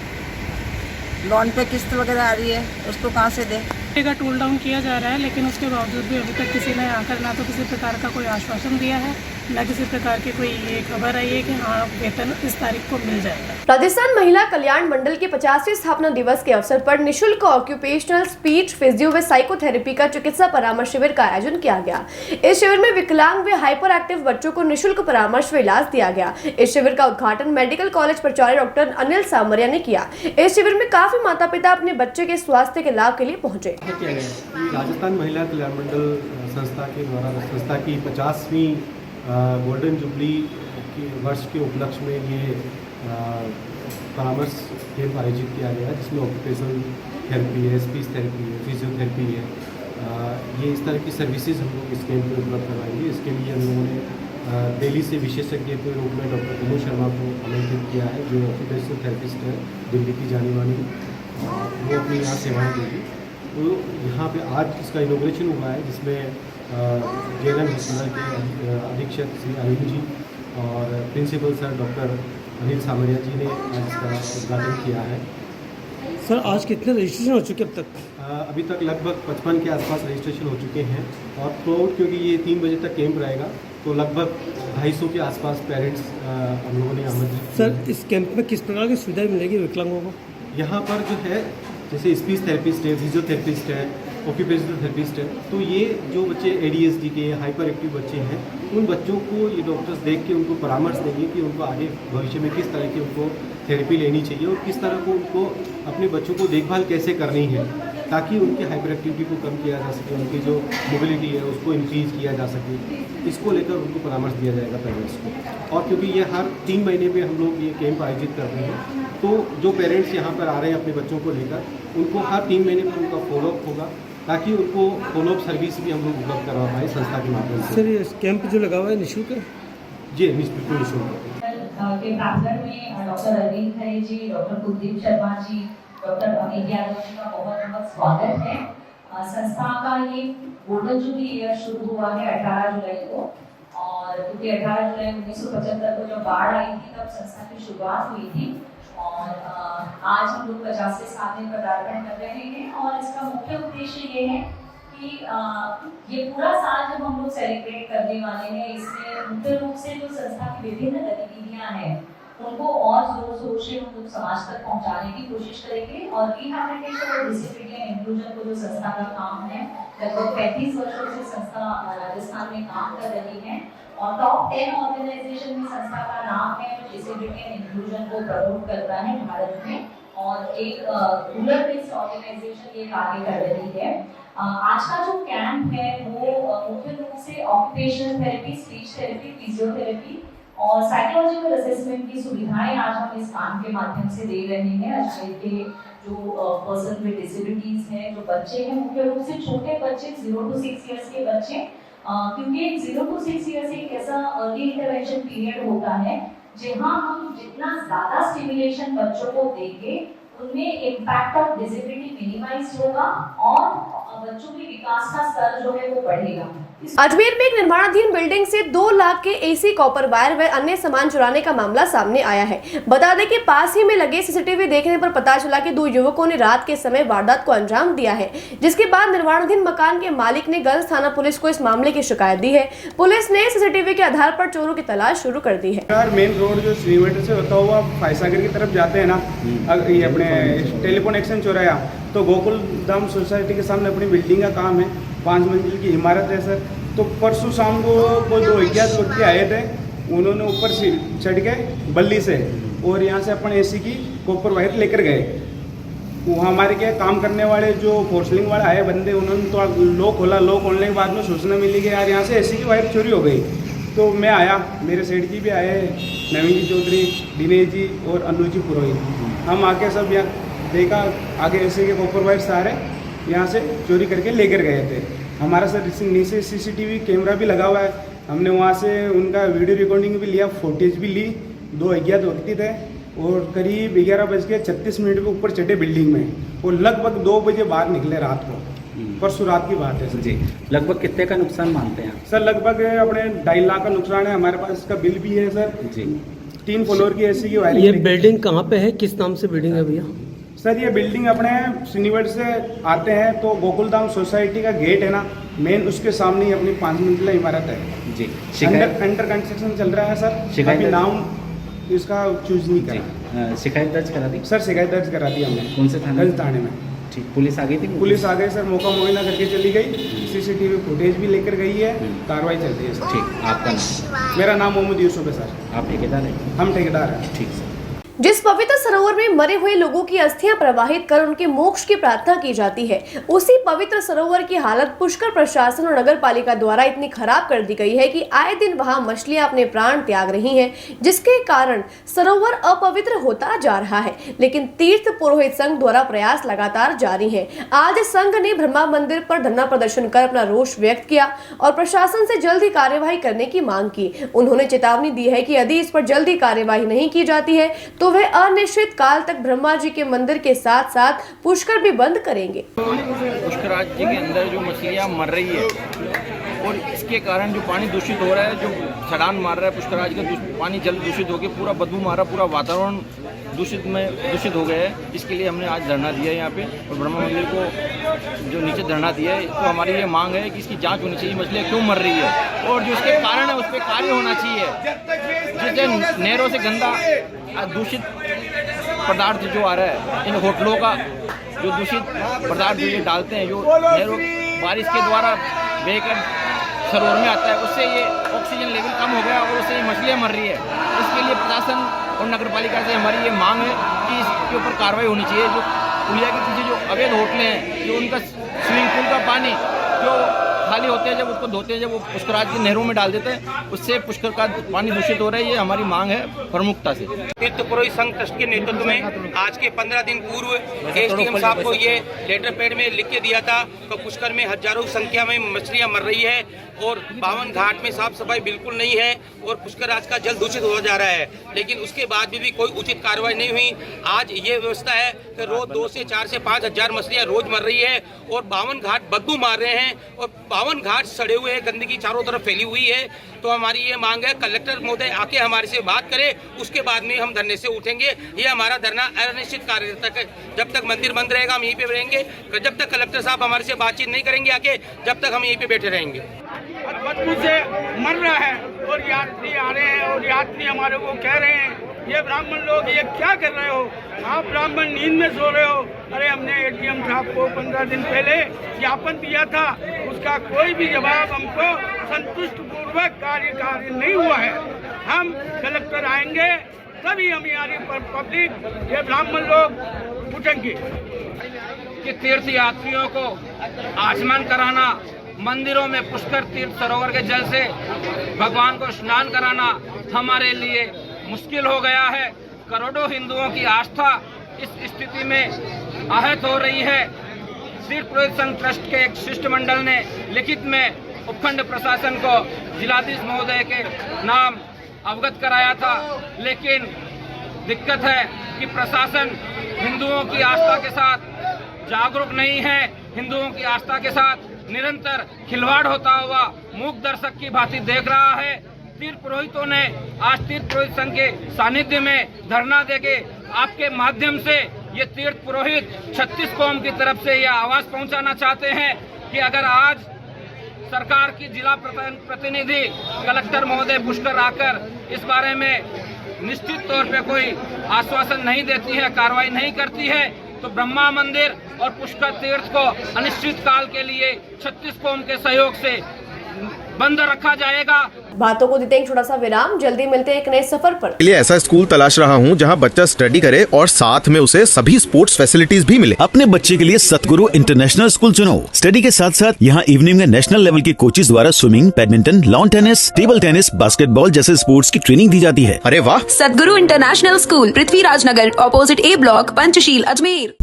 लोन पे किस्त वगैरह आ रही है, उसको कहाँ से दें। का टूल डाउन किया जा रहा है, लेकिन उसके बावजूद भी अभी तक किसी ने आकर ना तो किसी प्रकार का कोई आश्वासन दिया है, न किसी प्रकार की कोई ये खबर आई है कि हाँ वेतन इस तारीख को मिल जाएगा। राजस्थान महिला कल्याण मंडल के 50वें स्थापना दिवस के अवसर पर निशुल्क ऑक्यूपेशनल स्पीच, फिजियो व साइकोथेरेपी का चिकित्सा परामर्श शिविर का आयोजन किया गया। इस शिविर में विकलांग व हाइपर एक्टिव बच्चों को निःशुल्क परामर्श व इलाज दिया गया। इस शिविर का उद्घाटन मेडिकल कॉलेज प्राचार्य डॉक्टर अनिल सामरिया ने किया। इस शिविर में काफी माता पिता अपने बच्चे के स्वास्थ्य के लाभ के लिए पहुंचे। राजस्थान महिला कल्याण मंडल संस्था के द्वारा संस्था की 50वीं गोल्डन जुबली के वर्ष के उपलक्ष्य में ये परामर्श कैंप आयोजित किया गया, जिसमें ऑक्यूपेशनल थेरेपी है, स्पीच थेरेपी है, फिजियोथेरेपी है। ये इस तरह की सर्विसेज हम लोग इस कैंप में उपलब्ध करवाएंगे। इसके लिए हम लोगों ने दिल्ली से विशेषज्ञ के रूप में डॉक्टर कुमू शर्मा को आमंत्रित किया है, जो ऑक्यूपेशनल थेरेपिस्ट है, दिल्ली की जानी मानी। वो अपनी यहाँ सेवाएँ देगी। तो यहाँ पे आज इसका इनॉग्रेशन हुआ है, जिसमें जेएनएम हॉस्पिटल के अधीक्षक श्री अनिल जी और प्रिंसिपल सर डॉक्टर अनिल सामरिया जी ने आज इसका उद्घाटन किया है। सर आज कितने रजिस्ट्रेशन हो चुके अब तक? अभी तक लगभग 55 के आसपास रजिस्ट्रेशन हो चुके हैं और थ्रू क्योंकि ये 3 बजे तक कैंप रहेगा, तो लगभग 250 के आसपास पेरेंट्स हम लोगों ने आमंत्रित। सर इस कैंप में किस प्रकार की सुविधाएं मिलेगी विकलांगों को? यहाँ पर जो है जैसे स्पीच थेरेपिस्ट है, फिजियोथेरेपिस्ट है, ऑक्यूपेशनल थेरेपिस्ट है, तो ये जो बच्चे ADHD के हाइपर एक्टिव बच्चे हैं, उन बच्चों को ये डॉक्टर्स देख के उनको परामर्श देंगे कि उनको आगे भविष्य में किस तरह की उनको थेरेपी लेनी चाहिए और किस तरह को उनको अपने बच्चों को देखभाल कैसे करनी है, ताकि उनकी हाइपर एक्टिविटी को कम किया जा सके, उनकी जो मोबिलिटी है उसको इंक्रीज किया जा सके। इसको लेकर उनको परामर्श दिया जाएगा पेरेंट्स को। और क्योंकि ये हर 3 महीने में हम लोग ये कैंप आयोजित करते हैं, तो जो पेरेंट्स यहाँ पर आ रहे हैं अपने बच्चों को लेकर, उनको हर 3 महीने में उनका फॉलोअप होगा, ताकि उनको फॉलोअप सर्विस भी हम लोग उपलब्ध करवा पाए संस्था के माध्यम से। सर ये कैंप जो लगा हुआ है निःशुल्क है? जी बिल्कुल निःशुल्क है। के प्रांगण में डॉक्टर अरविंद खरे जी, डॉक्टर कुलदीप शर्मा जी, डॉक्टर अमित यादव जी का बहुत बहुत स्वागत है। संस्था का ये गोल्डन जुबली ईयर शुरू हुआ है 18 जुलाई को, और क्योंकि 18 जुलाई 1975 को जब बाढ़ आई थी तब संस्था की शुरुआत हुई थी और आज हम लोग 50वें साल में पदार्पण कर रहे हैं। और इसका मुख्य उद्देश्य ये है कि ये पूरा साल जब हम लोग सेलिब्रेट करने वाले हैं, इसमें मुख्य रूप से जो संस्था की विभिन्न गतिविधियां हैं उनको और जोर से हम लोग समाज तक पहुंचाने की कोशिश करेंगे। और रिहैबिलिटेशन और डिसेबिलिटी एंड इंक्लूजन को जो संस्था का काम है, लगभग 35 वर्षों से संस्था राजस्थान में काम कर रही है और टॉप 10 ऑर्गेनाइजेशन में संस्था का नाम है जो डिसेबिलिटी एंड इंक्लूजन को प्रमोट करता है भारत में, और एक रूरल बेस्ड ऑर्गेनाइजेशन ये कार्य कर रही है। आज का जो कैंप है वो मुख्य रूप से occupational therapy, speech therapy, physiotherapy और साइकोलॉजिकल असेसमेंट की सुविधाएं आज हम इस काम के माध्यम से दे रहे हैं। अजमेर के जो पर्सन विद डिसेबिलिटीज हैं, जो बच्चे हैं, मुख्य रूप से छोटे बच्चे 0 to 6 इयर्स के बच्चे, क्योंकि 0 to 6 इयर्स एक ऐसा अर्ली इंटरवेंशन पीरियड होता है जहाँ हम जितना ज्यादा स्टिमुलेशन बच्चों को देंगे उनमें इम्पैक्ट ऑफ डिसेबिलिटी मिनिमाइज होगा और बच्चों के विकास का स्तर जो है वो बढ़ेगा। अजमेर में एक निर्माणाधीन बिल्डिंग से 2 लाख के एसी, कॉपर वायर व अन्य सामान चुराने का मामला सामने आया है। बता दें कि पास ही में लगे सीसीटीवी देखने पर पता चला कि 2 युवकों ने रात के समय वारदात को अंजाम दिया है, जिसके बाद निर्माणाधीन मकान के मालिक ने गंज थाना पुलिस को इस मामले की शिकायत दी है। पुलिस ने सीसीटीवी के आधार पर चोरों की तलाश शुरू कर दी है। मेन रोड जो श्रीमेट से होता हुआ फायसागर की तरफ जाते हैं ना, ये अपने टेलीफोन एक्सचेंज चौराया, तो गोकुल धाम सोसाइटी के सामने अपनी बिल्डिंग का काम है, 5 मंजिल की इमारत है सर। तो परसों शाम को कोई 2 अज्ञात व्यक्ति आए थे, उन्होंने ऊपर से चढ़ गए बल्ली से और यहाँ से अपन एसी की कॉपर वायर लेकर गए। वो हमारे क्या काम करने वाले जो फोर्सलिंग वाले आए बंदे, उन्होंने तो लॉक खोला, लॉक खोलने के बाद में सूचना मिली कि यार यहाँ से एसी की वायर चोरी हो गई। तो मैं आया, मेरे सेठ जी भी आए हैं, नवीन जी चौधरी, दिनेश जी और अनु जी पुरोहित। हम आके सब यहाँ देखा, आगे एसी के कॉपर वायर सारे यहाँ से चोरी करके लेकर गए थे। हमारा सर नीचे सीसीटीवी कैमरा भी लगा हुआ है, हमने वहाँ से उनका वीडियो रिकॉर्डिंग भी लिया, फुटेज भी ली। 2 अज्ञात व्यक्ति थे और करीब 11:36 पे ऊपर चढ़े बिल्डिंग में और लगभग 2 बजे बाहर निकले रात को, परसों रात की बात है सर जी। लगभग कितने का नुकसान मानते हैं सर? लगभग अपने 2.5 लाख का नुकसान है, हमारे पास इसका बिल भी है सर जी। 3 फ्लोर की एसी की वायरिंग। ये बिल्डिंग कहाँ पे है, किस नाम से बिल्डिंग है भैया? सर ये बिल्डिंग अपने सिनीवर्ड से आते हैं तो गोकुलधाम सोसाइटी का गेट है ना मेन, उसके सामने ही अपनी 5 मंजिला इमारत है जी। अंडर कंस्ट्रक्शन चल रहा है सर, अभी नाम इसका चूज नहीं करा। शिकायत दर्ज करा दी सर? शिकायत दर्ज करा दी हमने। कौन से थाने? गंज थाने में। ठीक, पुलिस आ गई थी? पुलिस आ गई सर, मौका मुआयना करके चली गई, सीसीटीवी फुटेज भी लेकर गई है, कार्रवाई चल रही है सर। ठीक, आपका नाम? मेरा नाम मोहम्मद यूसुफ है सर। आप ठेकेदार हैं? हम ठेकेदार हैं। ठीक सर। जिस पवित्र सरोवर में मरे हुए लोगों की अस्थियां प्रवाहित कर उनके मोक्ष की प्रार्थना की जाती है, उसी पवित्र सरोवर की हालत पुष्कर प्रशासन और नगर पालिका द्वारा इतनी खराब कर दी गई है कि आए दिन वहां मछलियां अपने प्राण त्याग रही हैं, जिसके कारण सरोवर अपवित्र होता जा रहा है। लेकिन तीर्थ पुरोहित संघ द्वारा प्रयास लगातार जारी है। आज संघ ने ब्रह्मा मंदिर पर धरना प्रदर्शन कर अपना रोष व्यक्त किया और प्रशासन से जल्दी कार्यवाही करने की मांग की। उन्होंने चेतावनी दी है कि यदि इस पर जल्दी कार्यवाही नहीं की जाती है तो वे अनिश्चित काल तक ब्रह्मा जी के मंदिर के साथ साथ पुष्कर भी बंद करेंगे। पुष्कराज जी के अंदर जो मछलियाँ मर रही है और इसके कारण जो पानी दूषित हो रहा है, जो छलांग मार रहा है पुष्कराज का पानी जल दूषित होकर पूरा बदबू मार रहा, पूरा वातावरण दूषित हो गया है। इसके लिए हमने आज धरना दिया है यहाँ पे और ब्रह्मा मंदिर को जो नीचे धरना दिया है, तो हमारी ये मांग है कि इसकी जांच होनी चाहिए, मछलियाँ क्यों मर रही है और जो इसके कारण है उस पर कार्य होना चाहिए। जिससे नहरों से गंदा दूषित पदार्थ जो आ रहा है, इन होटलों का जो दूषित पदार्थ जो ये डालते हैं, जो नहरों बारिश के द्वारा बहकर सरोवर में आता है, उससे ये ऑक्सीजन लेवल कम हो गया और उससे ये मछलियाँ मर रही है। इसके लिए प्रशासन और नगर पालिका से हमारी ये मांग है कि इसके ऊपर कार्रवाई होनी चाहिए। जो पुलिया के पीछे जो अवैध होटलें हैं, जो उनका स्विमिंग पूल का पानी जो खाली होते हैं, जब उसको धोते हैं, जब वो पुष्कराज की नहरों में डाल देते हैं, उससे पुष्कर का पानी दूषित हो रहा है। ये हमारी मांग है प्रमुखता से। तीर्थ पुरोहित संघ ट्रस्ट के नेतृत्व में आज के 15 दिन पूर्व एसडीएम साहब को ये लेटर पैड में लिख के दिया था। तो पुष्कर में हजारों संख्या में मछलियां मर रही है और 52 घाट में साफ सफाई बिल्कुल नहीं है और पुष्कराज का जल दूषित हो जा रहा है, लेकिन उसके बाद भी कोई उचित कार्रवाई नहीं हुई। आज ये व्यवस्था है कि रोज 2 से 4 से 5 हजार मछलियां रोज मर रही है और 52 घाट बदबू मार रहे हैं और 52 घाट सड़े हुए हैं, गंदगी चारों तरफ फैली हुई है। तो हमारी ये मांग है कलेक्टर महोदय आके हमारे से बात करे, उसके बाद में हम धरने से उठेंगे। ये हमारा धरना अनिश्चित कार्य तक है, जब तक मंदिर बंद रहेगा हम यहीं पे रहेंगे, जब तक कलेक्टर साहब हमारे से बातचीत नहीं करेंगे आके, जब तक हम यहीं पे बैठे रहेंगे। बदबू से मर रहा है और यात्री आ रहे हैं और यात्री हमारे को कह रहे हैं ये ब्राह्मण लोग ये क्या कर रहे हो, आप ब्राह्मण नींद में सो रहे हो। अरे हमने एडीएम साहब को 15 दिन पहले ज्ञापन दिया था, उसका कोई भी जवाब हमको संतुष्ट पूर्वक कार्य नहीं हुआ है। हम कलेक्टर आएंगे तभी हम यारी पब्लिक ये ब्राह्मण लोग उठेंगे। कि तीर्थ यात्रियों को आचमन कराना, मंदिरों में पुष्कर तीर्थ सरोवर के जल से भगवान को स्नान कराना हमारे लिए मुश्किल हो गया है। करोड़ों हिंदुओं की आस्था इस स्थिति में आहत हो रही है। तीर्थ पुरोहित संघ ट्रस्ट के एक शिष्टमंडल ने लिखित में उपखंड प्रशासन को जिलाधीश महोदय के नाम अवगत कराया था, लेकिन दिक्कत है कि प्रशासन हिंदुओं की आस्था के साथ जागरूक नहीं है, हिंदुओं की आस्था के साथ निरंतर खिलवाड़ होता हुआ मूक दर्शक की भांति देख रहा है। तीर्थ पुरोहितों ने आज तीर्थ पुरोहित संघ के सानिध्य में धरना देके आपके माध्यम से ये तीर्थ पुरोहित 36 कौम की तरफ से यह आवाज पहुंचाना चाहते हैं कि अगर आज सरकार की जिला प्रतिनिधि कलेक्टर महोदय पुष्कर आकर इस बारे में निश्चित तौर पे कोई आश्वासन नहीं देती है, कार्रवाई नहीं करती है, तो ब्रह्मा मंदिर और पुष्कर तीर्थ को अनिश्चित काल के लिए 36 कौम के सहयोग से बंद रखा जाएगा। बातों को देते हैं एक छोटा सा विराम, जल्दी मिलते हैं एक नए सफर पर। के लिए ऐसा स्कूल तलाश रहा हूँ जहाँ बच्चा स्टडी करे और साथ में उसे सभी स्पोर्ट्स फैसिलिटीज भी मिले। अपने बच्चे के लिए सतगुरु इंटरनेशनल स्कूल चुनो। स्टडी के साथ साथ यहाँ इवनिंग में नेशनल लेवल के कोचेज द्वारा swimming, badminton, lawn tennis, table tennis, basketball जैसे स्पोर्ट्स की ट्रेनिंग दी जाती है। अरे वाह! सतगुरु इंटरनेशनल स्कूल, पृथ्वीराज नगर, ऑपोजिट ए ब्लॉक, पंचशील, अजमेर।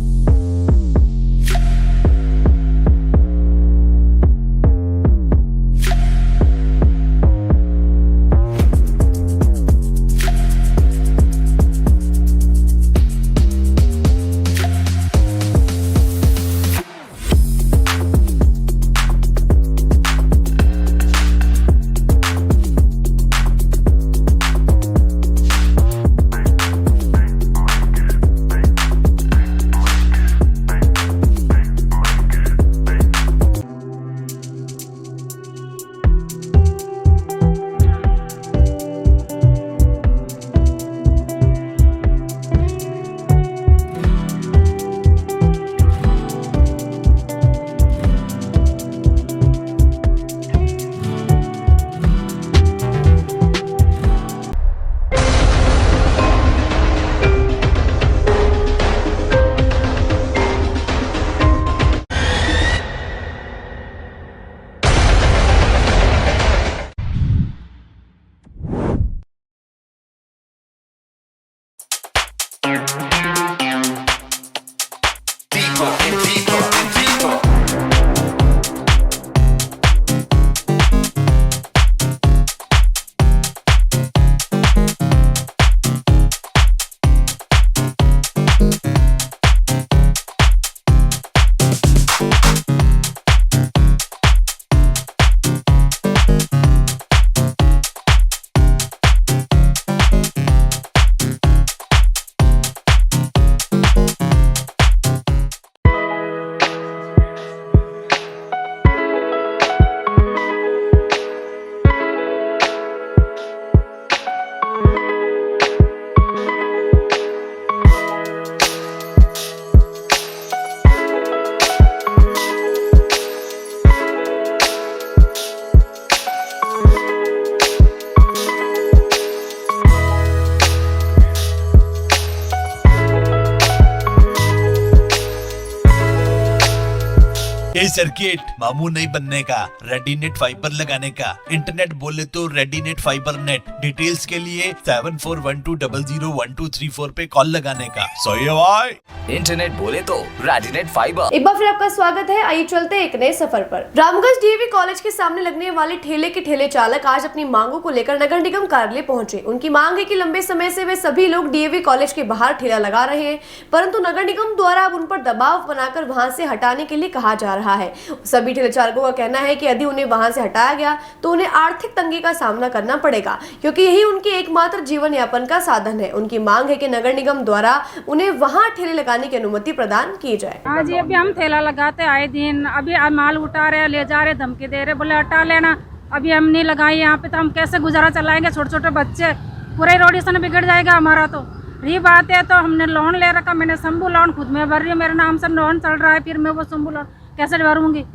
ये सर्किट मामू नहीं बनने का, रेडीनेट फाइबर लगाने का। इंटरनेट बोले तो रेडीनेट फाइबर नेट। डिटेल्स के लिए 7412001234 पे कॉल लगाने का। सही है भाई। इंटरनेट बोले तो रेडीनेट फाइबर। एक बार फिर आपका स्वागत है। आइए चलते हैं एक नए सफर पर। रामगंज डीएवी कॉलेज के सामने लगने वाले ठेले के ठेले चालक आज अपनी मांगों को लेकर नगर निगम कार्यालय पहुंचे। उनकी मांग है कि लंबे समय से वे सभी लोग डीएवी कॉलेज के बाहर ठेला लगा रहे हैं, परंतु नगर निगम द्वारा अब उन पर दबाव बनाकर वहां से हटाने के लिए कहा जा रहा है। सभी ठेले चालकों का कहना है कि यदि उन्हें वहां से हटाया गया तो उन्हें आर्थिक तंगी का सामना करना पड़ेगा, क्योंकि यही उनकी एकमात्र जीवन यापन का साधन है। उनकी मांग है कि नगर निगम द्वारा उन्हें वहां ठेले लगाने की अनुमति प्रदान की जाए। हाँ जी, अभी हम ठेला लगाते आए दिन, अभी माल उठा रहे, ले जा रहे, धमकी दे रहे, बोले हटा लेना। अभी हम नहीं लगाए यहाँ पे, तो हम कैसे गुजारा चलाएंगे? छोटे छोटे बच्चे, पूरे रोडेशन बिगड़ जाएगा हमारा। तो रही बात है, तो हमने लोन ले रखा, मैंने शंभू लोन खुद में भर रही हूँ, मेरे नाम से लोन चल रहा है, फिर मैं वो शंभू लोन कैसे भरूंगी?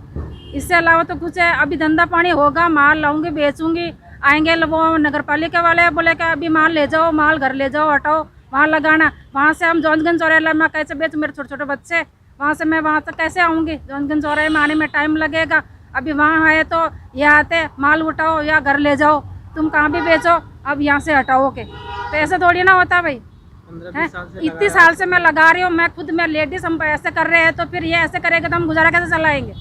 इससे अलावा तो कुछ है, अभी धंधा पानी होगा, माल लाऊंगी, बेचूंगी। आएंगे वो नगर पालिका वाले, बोले कि अभी माल ले जाओ, माल घर ले जाओ, हटाओ, वहाँ लगाना। वहाँ से हम जॉन्सगंज चौराहे में कैसे बेचूँ? मेरे छोटे छोटे बच्चे, वहाँ से मैं वहाँ तक कैसे आऊँगी? जॉन्सगंज चौराहे में आने में टाइम लगेगा। अभी वहाँ है तो ये आते, माल उठाओ या घर ले जाओ, तुम कहाँ भी बेचो, अब यहाँ से हटाओ के। तो ऐसे थोड़ी ना होता भाई। इतनी साल से मैं लगा रही हूँ, मैं खुद मैं लेडीज, हम ऐसे कर रहे हैं, तो फिर ये ऐसे करेगा तो हम गुजारा कैसे चलाएंगे?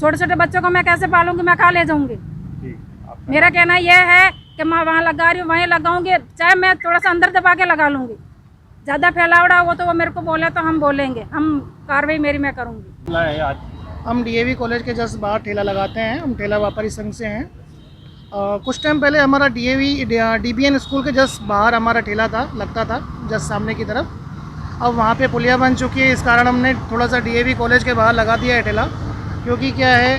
छोटे छोटे बच्चों को मैं कैसे पालूंगी? मैं कहाँ ले जाऊंगी? मेरा कहना यह है कि मैं वहाँ लगा रही हूँ, वहीं लगाऊंगी, चाहे मैं थोड़ा सा अंदर दबा के लगा लूंगी, ज़्यादा फैलावड़ा हो तो वो मेरे को बोले तो हम बोलेंगे, हम कार्रवाई मेरी मैं करूँगी। हम डीएवी कॉलेज के जस्ट बाहर ठेला लगाते हैं, हम ठेला व्यापारी संघ से हैं। कुछ टाइम पहले हमारा डीबीएन स्कूल के जस्ट बाहर हमारा ठेला लगता था जस्ट सामने की तरफ। अब वहाँ पे पुलिया बन चुकी है, इस कारण हमने थोड़ा सा डीएवी कॉलेज के बाहर लगा दिया है ठेला। क्योंकि क्या है,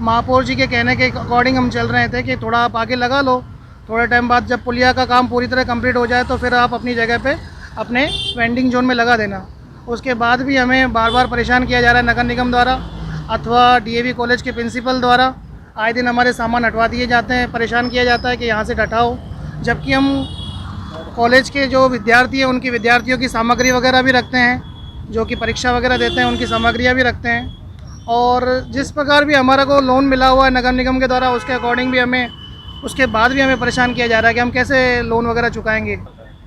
महापौर जी के कहने के अकॉर्डिंग हम चल रहे थे कि थोड़ा आप आगे लगा लो, थोड़े टाइम बाद जब पुलिया का काम पूरी तरह कंप्लीट हो जाए तो फिर आप अपनी जगह पे अपने वेंडिंग जोन में लगा देना। उसके बाद भी हमें बार बार परेशान किया जा रहा है नगर निगम द्वारा अथवा डीएवी कॉलेज के प्रिंसिपल द्वारा। आए दिन हमारे सामान हटवा दिए जाते हैं, परेशान किया जाता है कि यहाँ से हटाओ, जबकि हम कॉलेज के जो विद्यार्थी हैं उनकी विद्यार्थियों की सामग्री वगैरह भी रखते हैं, जो कि परीक्षा वगैरह देते हैं उनकी सामग्रियाँ भी रखते हैं। और जिस प्रकार भी हमारा को लोन मिला हुआ है नगर निगम के द्वारा, उसके अकॉर्डिंग भी हमें उसके बाद भी हमें परेशान किया जा रहा है कि हम कैसे लोन वगैरह चुकाएंगे।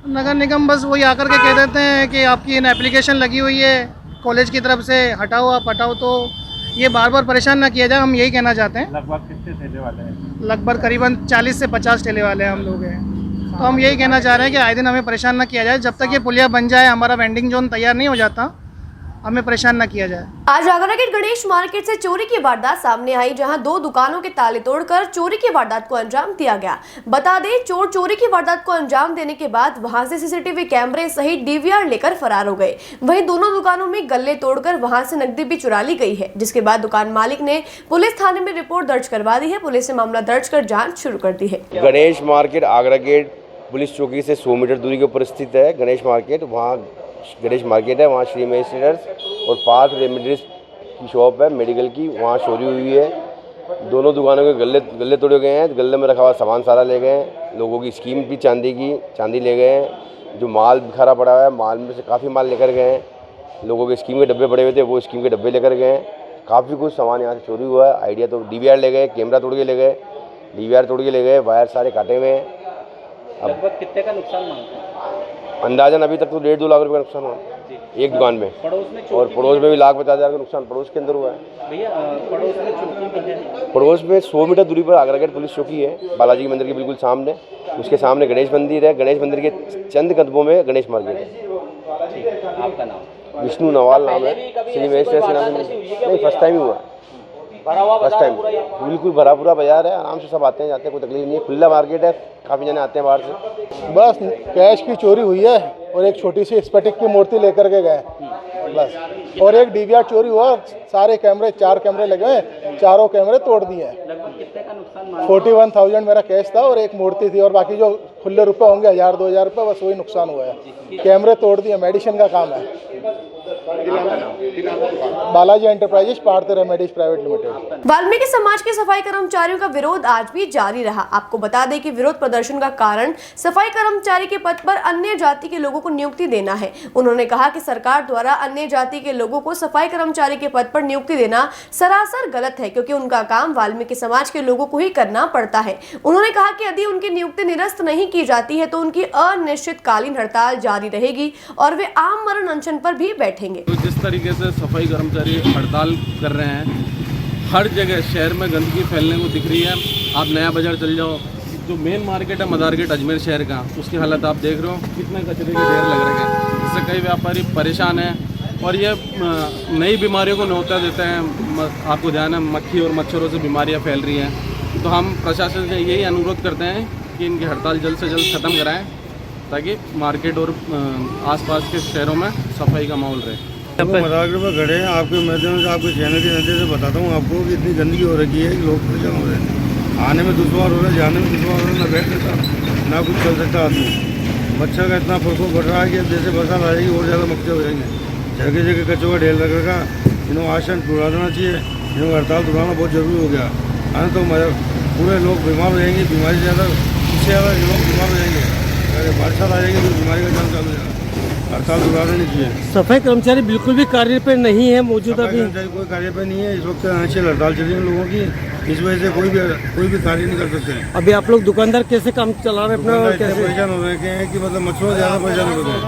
नगर निगम बस वही आकर के कह देते हैं कि आपकी इन एप्लीकेशन लगी हुई है कॉलेज की तरफ से, हटाओ आप हटाओ। तो ये बार बार परेशान ना किया जाए, हम यही कहना चाहते हैं। लगभग कितने ठेले वाले हैं? लगभग करीबन 40 से 50 ठेले वाले हम लोग हैं। तो हम यही कहना चाह रहे हैं कि आए दिन हमें परेशान ना किया जाए, जब तक ये पुलिया बन जाए, हमारा वेंडिंग जोन तैयार नहीं हो जाता, हमें परेशान ना किया जाए। आज आगरा के गणेश मार्केट से चोरी की वारदात सामने आई, जहां 2 दुकानों के ताले तोड़कर चोरी की वारदात को अंजाम दिया गया। बता दें, चोर चोरी की वारदात को अंजाम देने के बाद वहां से सीसीटीवी कैमरे सहित डीवीआर लेकर फरार हो गए। वहीं दोनों दुकानों में गल्ले तोड़कर वहां से नकदी भी चुरा ली गई है, जिसके बाद दुकान मालिक ने पुलिस थाने में रिपोर्ट दर्ज करवा दी है। पुलिस ने मामला दर्ज कर जाँच शुरू कर दी है। Ganesh market Agra gate police चौकी से 100 मीटर दूरी के ऊपर स्थित है। गणेश मार्केट, वहाँ गणेश मार्केट है, वहाँ श्री महेश ट्रेडर्स और पार्थ रेमेडीज की शॉप है मेडिकल की, वहाँ चोरी हुई है। दोनों दुकानों के गल्ले तोड़े गए हैं, गले में रखा हुआ सामान सारा ले गए हैं। लोगों की स्कीम भी चांदी ले गए हैं। जो माल बिखरा पड़ा हुआ है, माल में से काफ़ी माल लेकर गए हैं। लोगों के स्कीम के डब्बे पड़े हुए थे, वो स्कीम के डब्बे लेकर गए हैं। काफ़ी कुछ सामान यहाँ से चोरी हुआ है। आइडिया तो डीवीआर ले गए, कैमरा तोड़ के ले गए, डीवीआर तोड़ के ले गए, वायर सारे काटे हुए हैं। लगभग कितने का नुकसान मानते हैं? अंदाजन अभी तक तो 1.5-2 लाख रुपये का नुकसान हुआ एक दुकान में, और पड़ोस में भी 1,50,000 का नुकसान पड़ोस के अंदर हुआ है। भैया पड़ोस में चौकी है? पड़ोस में 100 मीटर दूरी पर आगरा गेट पुलिस चौकी है, बालाजी मंदिर के बिल्कुल सामने। उसके सामने गणेश मंदिर है, गणेश मंदिर के चंद कदमों में गणेश मार्केट है। आपका नाम? विष्णु नवाल नाम है। श्री महेश के नाम से नहीं, फर्स्ट टाइम ही हुआ, फर्स्ट टाइम। बिल्कुल भरा पूरा बाजार है, आराम से सब आते हैं जाते हैं, कोई तकलीफ नहीं है। खुला मार्केट है, काफ़ी जने आते हैं बाहर से। बस कैश की चोरी हुई है और एक छोटी सी स्फटिक की मूर्ति लेकर के गए बस, और एक डीवीआर चोरी हुआ। सारे कैमरे 4 कैमरे लगे हैं, चारों कैमरे तोड़ दिए हैं। लगभग कितने का नुकसान? 41,000 मेरा कैश था और एक मूर्ति थी, और बाकी जो खुले रुपए होंगे 1,000-2,000 रुपये, बस वही नुकसान हुआ है। कैमरे तोड़ दिए, मेडिसिन का काम है। Balaji enterprises Parth remedies private limited. Valmiki समाज के सफाई कर्मचारियों का विरोध आज भी जारी रहा। आपको बता दें कि विरोध प्रदर्शन का कारण सफाई कर्मचारी के पद पर अन्य जाति के लोगों को नियुक्ति देना है। उन्होंने कहा कि सरकार द्वारा अन्य जाति के लोगों को सफाई कर्मचारी के पद पर नियुक्ति देना सरासर गलत है, क्योंकि उनका काम वाल्मीकि समाज के लोगों को ही करना पड़ता है। उन्होंने कहा कि यदि उनकी नियुक्ति निरस्त नहीं की जाती है तो उनकी अनिश्चितकालीन हड़ताल जारी रहेगी और वे आम मरण अनशन पर भी बैठेंगे। तो जिस तरीके से सफाई कर्मचारी हड़ताल कर रहे हैं, हर जगह शहर में गंदगी फैलने को दिख रही है। आप नया बाजार चल जाओ, जो मेन मार्केट है मदार गेट अजमेर शहर का, उसकी हालत आप देख रहे हो, कितने कचरे के ढेर लग रहे हैं, जिससे कई व्यापारी परेशान हैं और ये नई बीमारियों को न्योता देते हैं। आपको ध्यान है, मक्खी और मच्छरों से बीमारियाँ फैल रही हैं। तो हम प्रशासन से यही अनुरोध करते हैं कि इनकी हड़ताल जल्द से जल्द ख़त्म कराएँ, ताकि मार्केट और आसपास के शहरों में सफाई का माहौल रहे। मदारगढ़ में खड़े हैं, आपके माध्यम से आपके चैनल के नजर से बताता हूँ आपको कि इतनी गंदगी हो रखी है कि लोग परेशान हो रहे हैं। आने में दुश्वार हो रहा है, जाने में दुश्वार हो रहा है, ना बैठ सकता ना कुछ चल सकता आदमी। मच्छर का इतना प्रकोप बढ़ रहा है कि जैसे बरसात आ जाएगी और ज़्यादा मच्छर हो जाएंगे। जगह जगह कचरों का ढेर लग रखा, इन्होंने आसन छुड़ा देना चाहिए, इन्होंने हड़ताल छुड़ाना बहुत जरूरी हो गया। आने तो पूरे लोग बीमार हो जाएंगे, बीमारी ज़्यादा, इससे ज़्यादा लोग बीमार हो जाएंगे। अगर बरसात आ जाएगी तो बीमारी का जान चालू हो जाएगा। हड़ताल छुड़ा देनी चाहिए। सफाई कर्मचारी बिल्कुल भी कार्य पे नहीं है मौजूदा भी, कोई कार्य पे नहीं है इस वक्त। अनिश्चित हड़ताल चल रही है लोगों की, इस वजह से कोई भी कार्य नहीं कर सकते हैं। अभी आप लोग दुकानदार कैसे काम चला रहे हैं अपना? कैसे परेशान हो रहे हैं कि मतलब मच्छरों ज़्यादा परेशान हो रहे हैं,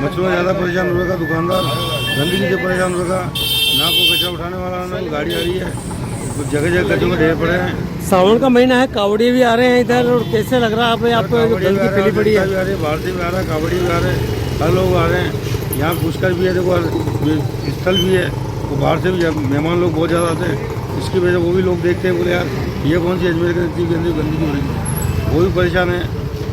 मच्छरों ज़्यादा परेशान हो रहा है दुकानदार, गंदगी से परेशान हो रहा, ना कोई कचरा उठाने वाला, ना गाड़ी आ रही है, कुछ जगह जगह कचरों के ढेर पड़े हैं। सावन का महीना है, कावड़िए भी आ रहे हैं इधर, और कैसे लग रहा है आपको? गंदगी फैली पड़ी है, बाहर से भी आ रहा है, कावड़ी भी आ रहे हैं, हर लोग आ रहे हैं। यहाँ पुष्कर भी है, देखो स्थल भी है, तो बाहर से भी मेहमान लोग बहुत ज़्यादा आते हैं। इसकी वजह वो भी लोग देखते हैं, बोले यार ये कौन सी अजमेर की इतनी गंदगी हो रही है। वो भी परेशान है,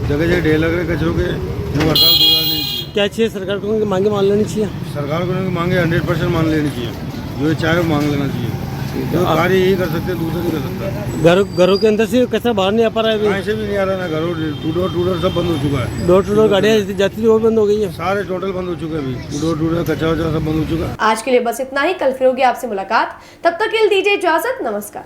जगह जगह ढेर लग रहे कचरों के, जो हड़ताल नहीं चाहिए। क्या चाहिए सरकार को, उनकी मांगे मान लेनी चाहिए। सरकार को उनकी मांगे 100% मान लेनी चाहिए, जो चाहे वो मांग लेना चाहिए। जो कार्य यही कर सकते हैं, दूसरा नहीं कर सकता। घरों के अंदर से कचरा बाहर नहीं आ पा रहा है, ऐसे भी नहीं आ रहा ना, घरों टू डोर सब बंद हो चुका है। डोर टू डोर गाड़ियाँ जाती थी वो बंद हो गई है, सारे टोटल बंद हो चुके हैं। अभी टू डोर कचरा वचरा सब बंद हो चुका है। आज के लिए बस इतना ही। कल फिर होगी आपसे मुलाकात, तब तक के लिए दीजिए इजाजत। नमस्कार।